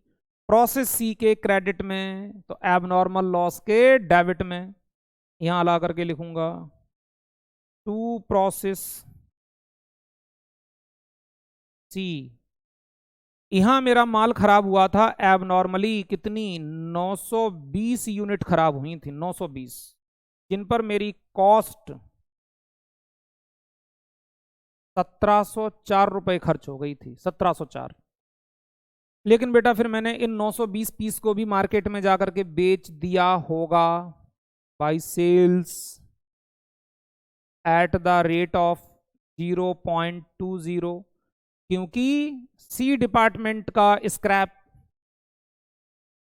S1: Process C के क्रेडिट में, तो एबनॉर्मल लॉस के डेबिट में। यहां ला करके लिखूंगा टू प्रोसेस सी। यहां मेरा माल खराब हुआ था एबनॉर्मली, कितनी 920 यूनिट खराब हुई थी, 920, जिन पर मेरी कॉस्ट 1704 रुपए खर्च हो गई थी, 1704। लेकिन बेटा फिर मैंने इन 920 पीस को भी मार्केट में जाकर के बेच दिया होगा by sales at the rate of 0.20, क्योंकि सी डिपार्टमेंट का स्क्रैप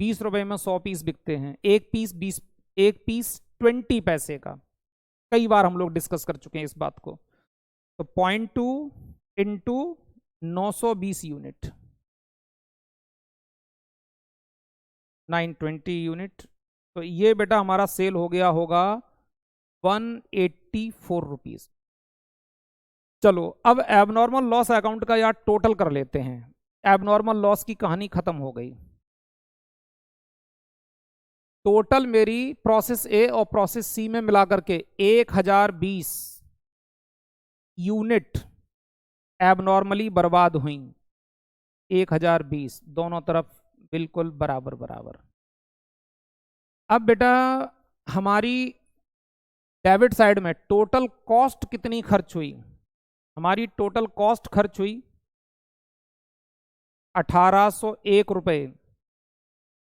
S1: 20 रुपए में 100 पीस बिकते हैं, एक पीस 20, एक पीस 20 पैसे का। कई बार हम लोग डिस्कस कर चुके हैं इस बात को। तो 0.2 इंटू 920 यूनिट, 920 यूनिट, तो ये बेटा हमारा सेल हो गया होगा 184 रुपीज। चलो अब एबनॉर्मल लॉस अकाउंट का यार टोटल कर लेते हैं। एबनॉर्मल लॉस की कहानी खत्म हो गई। टोटल मेरी प्रोसेस ए और प्रोसेस सी में मिलाकर के 1020 यूनिट एबनॉर्मली बर्बाद हुई। 1020 दोनों तरफ बिल्कुल बराबर बराबर। अब बेटा हमारी डेबिट साइड में टोटल कॉस्ट कितनी खर्च हुई? हमारी टोटल कॉस्ट खर्च हुई 1801 रुपए।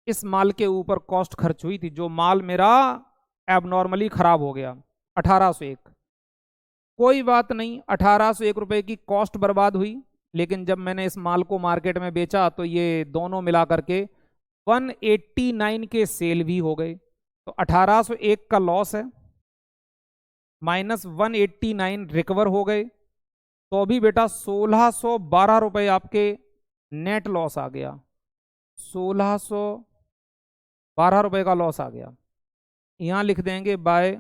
S1: इस माल के ऊपर कॉस्ट खर्च हुई थी, जो माल मेरा एबनॉर्मली खराब हो गया, 1801। कोई बात नहीं, 1801 रुपए की कॉस्ट बर्बाद हुई, लेकिन जब मैंने इस माल को मार्केट में बेचा तो ये दोनों मिला करके 189 के सेल भी हो गए। तो 1801 का लॉस है, माइनस 189 रिकवर हो गए, तो अभी बेटा 1612 रुपए आपके नेट लॉस आ गया। 1612 रुपए का लॉस आ गया। यहां लिख देंगे by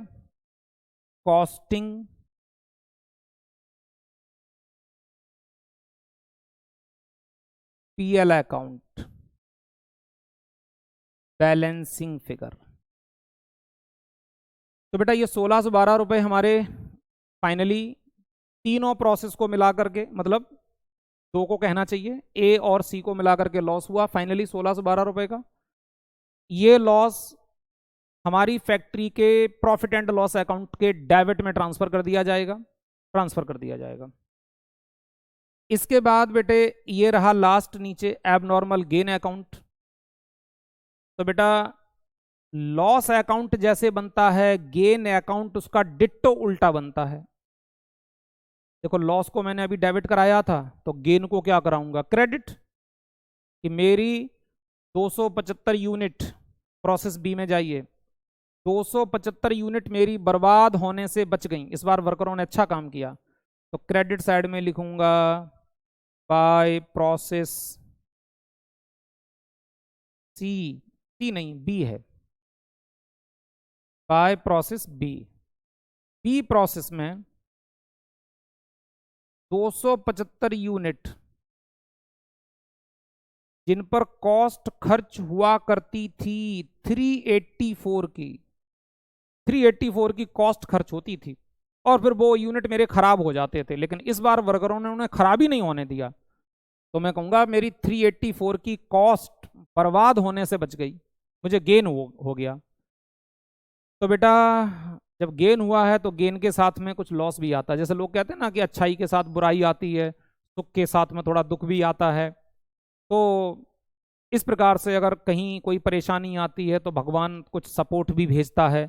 S1: costing PL account balancing figure. तो बेटा ये 1612 रुपए हमारे फाइनली तीनों प्रोसेस को मिला करके, मतलब दो को कहना चाहिए, ए और सी को मिला करके लॉस हुआ फाइनली 1612 रुपए का। ये लॉस हमारी फैक्ट्री के प्रॉफिट एंड लॉस अकाउंट के डेबिट में ट्रांसफर कर दिया जाएगा, ट्रांसफर कर दिया जाएगा। इसके बाद बेटे ये रहा लास्ट नीचे एबनॉर्मल गेन अकाउंट। तो बेटा लॉस अकाउंट जैसे बनता है, गेन अकाउंट उसका डिट्टो उल्टा बनता है। देखो लॉस को मैंने अभी डेबिट कराया था, तो गेन को क्या कराऊंगा, क्रेडिट। कि मेरी 275 यूनिट, प्रोसेस बी में जाइए, 275 यूनिट मेरी बर्बाद होने से बच गई। इस बार वर्करों ने अच्छा काम किया, तो क्रेडिट साइड में लिखूंगा बाय प्रोसेस सी, सी नहीं बी है, by process B. B process में 275 यूनिट जिन पर कॉस्ट खर्च हुआ करती थी 384 की, 384 की कॉस्ट खर्च होती थी, और फिर वो यूनिट मेरे खराब हो जाते थे, लेकिन इस बार वर्करों ने उन्हें खराब ही नहीं होने दिया। तो मैं कहूंगा मेरी 384 की कॉस्ट बर्बाद होने से बच गई, मुझे गेन हो गया। तो बेटा जब गेन हुआ है तो गेन के साथ में कुछ लॉस भी आता है। जैसे लोग कहते हैं ना कि अच्छाई के साथ बुराई आती है, सुख के साथ में थोड़ा दुख भी आता है। तो इस प्रकार से अगर कहीं कोई परेशानी आती है तो भगवान कुछ सपोर्ट भी भेजता है।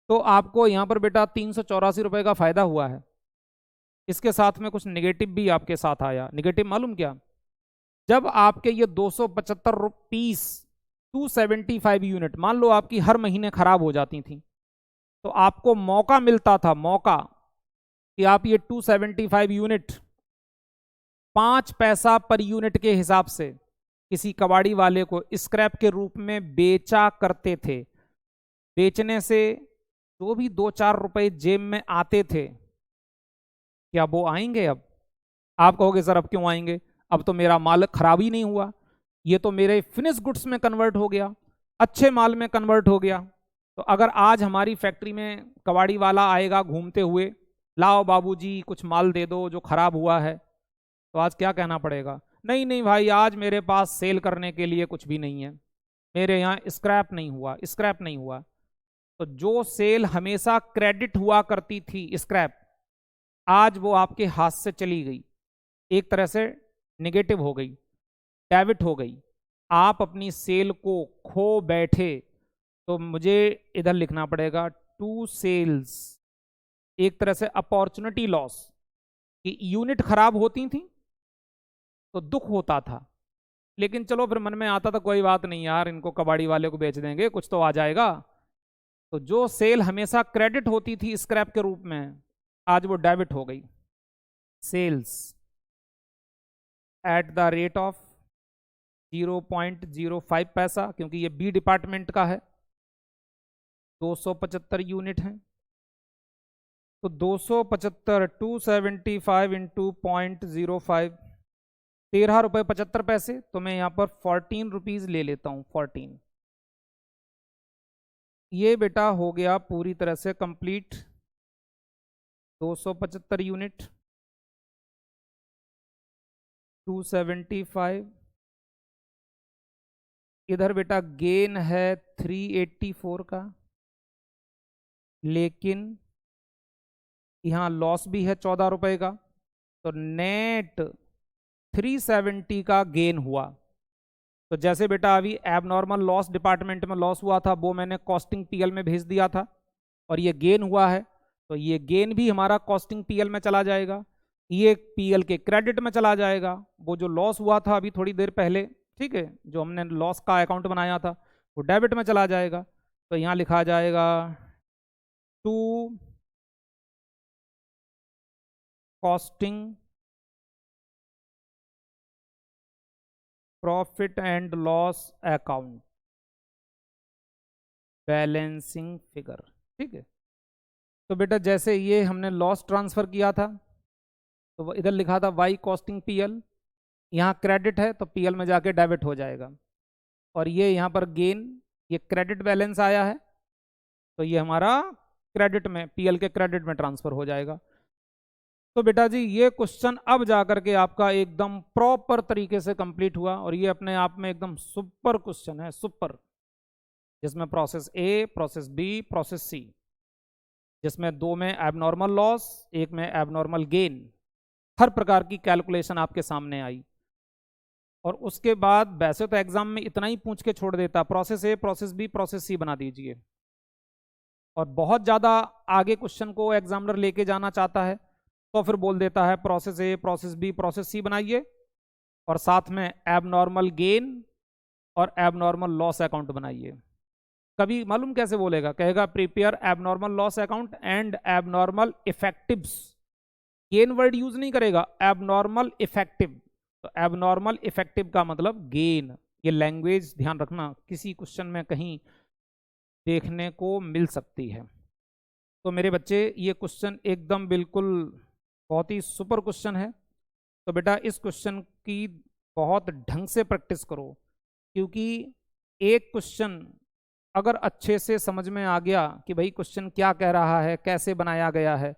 S1: तो आपको यहाँ पर बेटा 384 रुपये का फायदा हुआ है। इसके साथ में कुछ निगेटिव भी आपके साथ आया। निगेटिव मालूम क्या, जब आपके ये 275 रुपीस 275 यूनिट मान लो आपकी हर महीने खराब हो जाती थी, तो आपको मौका मिलता था, मौका, कि आप ये 275 यूनिट 5 पैसा पर यूनिट के हिसाब से किसी कबाड़ी वाले को स्क्रैप के रूप में बेचा करते थे। बेचने से जो भी 2-4 रुपए जेब में आते थे, क्या वो आएंगे अब? आप कहोगे सर अब क्यों आएंगे, अब तो मेरा माल खराब ही नहीं हुआ, ये तो मेरे फिनिश गुड्स में कन्वर्ट हो गया, अच्छे माल में कन्वर्ट हो गया। तो अगर आज हमारी फैक्ट्री में कबाड़ी वाला आएगा घूमते हुए, लाओ बाबूजी कुछ माल दे दो जो खराब हुआ है, तो आज क्या कहना पड़ेगा, नहीं नहीं भाई आज मेरे पास सेल करने के लिए कुछ भी नहीं है, मेरे यहाँ स्क्रैप नहीं हुआ, स्क्रैप नहीं हुआ। तो जो सेल हमेशा क्रेडिट हुआ करती थी स्क्रैप, आज वो आपके हाथ से चली गई, एक तरह से निगेटिव हो गई, डेबिट हो गई, आप अपनी सेल को खो बैठे। तो मुझे इधर लिखना पड़ेगा टू सेल्स, एक तरह से अपॉर्चुनिटी लॉस, कि यूनिट खराब होती थी तो दुख होता था, लेकिन चलो फिर मन में आता था कोई बात नहीं यार, इनको कबाड़ी वाले को बेच देंगे कुछ तो आ जाएगा। तो जो सेल हमेशा क्रेडिट होती थी स्क्रैप के रूप में, आज वो डेबिट हो गई। Sales at the rate of 0.05 पैसा, क्योंकि ये बी डिपार्टमेंट का है, 275 यूनिट है, तो 275 275 इंटू 0.05, 13 रुपये 75 पैसे। तो मैं यहाँ पर 14 रुपीज ले लेता हूँ, 14। ये बेटा हो गया पूरी तरह से कंप्लीट 275 यूनिट 275, इधर बेटा गेन है 384 का, लेकिन यहाँ लॉस भी है 14 रुपए का, तो नेट 370 का गेन हुआ। तो जैसे बेटा अभी एबनॉर्मल लॉस डिपार्टमेंट में लॉस हुआ था, वो मैंने कॉस्टिंग पीएल में भेज दिया था, और ये गेन हुआ है, तो ये गेन भी हमारा कॉस्टिंग पीएल में चला जाएगा, ये पीएल के क्रेडिट में चला जाएगा। वो जो लॉस हुआ था अभी थोड़ी देर पहले, ठीक है, जो हमने लॉस का अकाउंट बनाया था, वो डेबिट में चला जाएगा। तो यहाँ लिखा जाएगा to costing profit and loss account balancing figure, ठीक है। तो बेटा जैसे ये हमने लॉस ट्रांसफर किया था, तो इधर लिखा था वाई कॉस्टिंग पीएल, यहाँ क्रेडिट है तो पीएल में जाके डेबिट हो जाएगा, और ये यहाँ पर गेन, ये क्रेडिट बैलेंस आया है, तो ये हमारा क्रेडिट में, पीएल के क्रेडिट में ट्रांसफर हो जाएगा। तो बेटा जी ये क्वेश्चन अब जाकर के आपका एकदम प्रॉपर तरीके से कंप्लीट हुआ, और ये अपने आप में एकदम सुपर क्वेश्चन है, सुपर, जिसमें process A, process B, process C, जिसमें 2 में एबनॉर्मल लॉस, 1 में एबनॉर्मल गेन, हर प्रकार की कैलकुलेशन आपके सामने आई। और उसके बाद वैसे तो एग्जाम में इतना ही पूछ के छोड़ देता, process A, process B, process C बना दीजिए। और बहुत ज़्यादा आगे क्वेश्चन को एग्जामिनर लेके जाना चाहता है तो फिर बोल देता है process A, process B, process C बनाइए, और साथ में एबनॉर्मल गेन और एबनॉर्मल लॉस अकाउंट बनाइए। कभी मालूम कैसे बोलेगा, कहेगा prepare abnormal loss account and abnormal effectives. Gain word use नहीं करेगा, एबनॉर्मल इफेक्टिव। तो एबनॉर्मल इफेक्टिव का मतलब गेन। ये लैंग्वेज ध्यान रखना, किसी क्वेश्चन में कहीं देखने को मिल सकती है। तो मेरे बच्चे ये क्वेश्चन एकदम बिल्कुल बहुत ही सुपर क्वेश्चन है। तो बेटा इस क्वेश्चन की बहुत ढंग से प्रैक्टिस करो, क्योंकि एक क्वेश्चन अगर अच्छे से समझ में आ गया कि भाई क्वेश्चन क्या कह रहा है, कैसे बनाया गया है,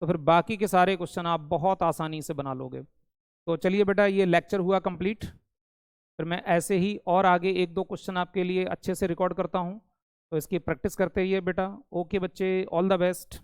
S1: तो फिर बाकी के सारे क्वेश्चन आप बहुत आसानी से बना लोगे। तो चलिए बेटा, ये लेक्चर हुआ कंप्लीट। फिर मैं ऐसे ही और आगे एक दो क्वेश्चन आपके लिए अच्छे से रिकॉर्ड करता हूँ, तो इसकी प्रैक्टिस करते रहिए बेटा। ओके बच्चे, ऑल द बेस्ट।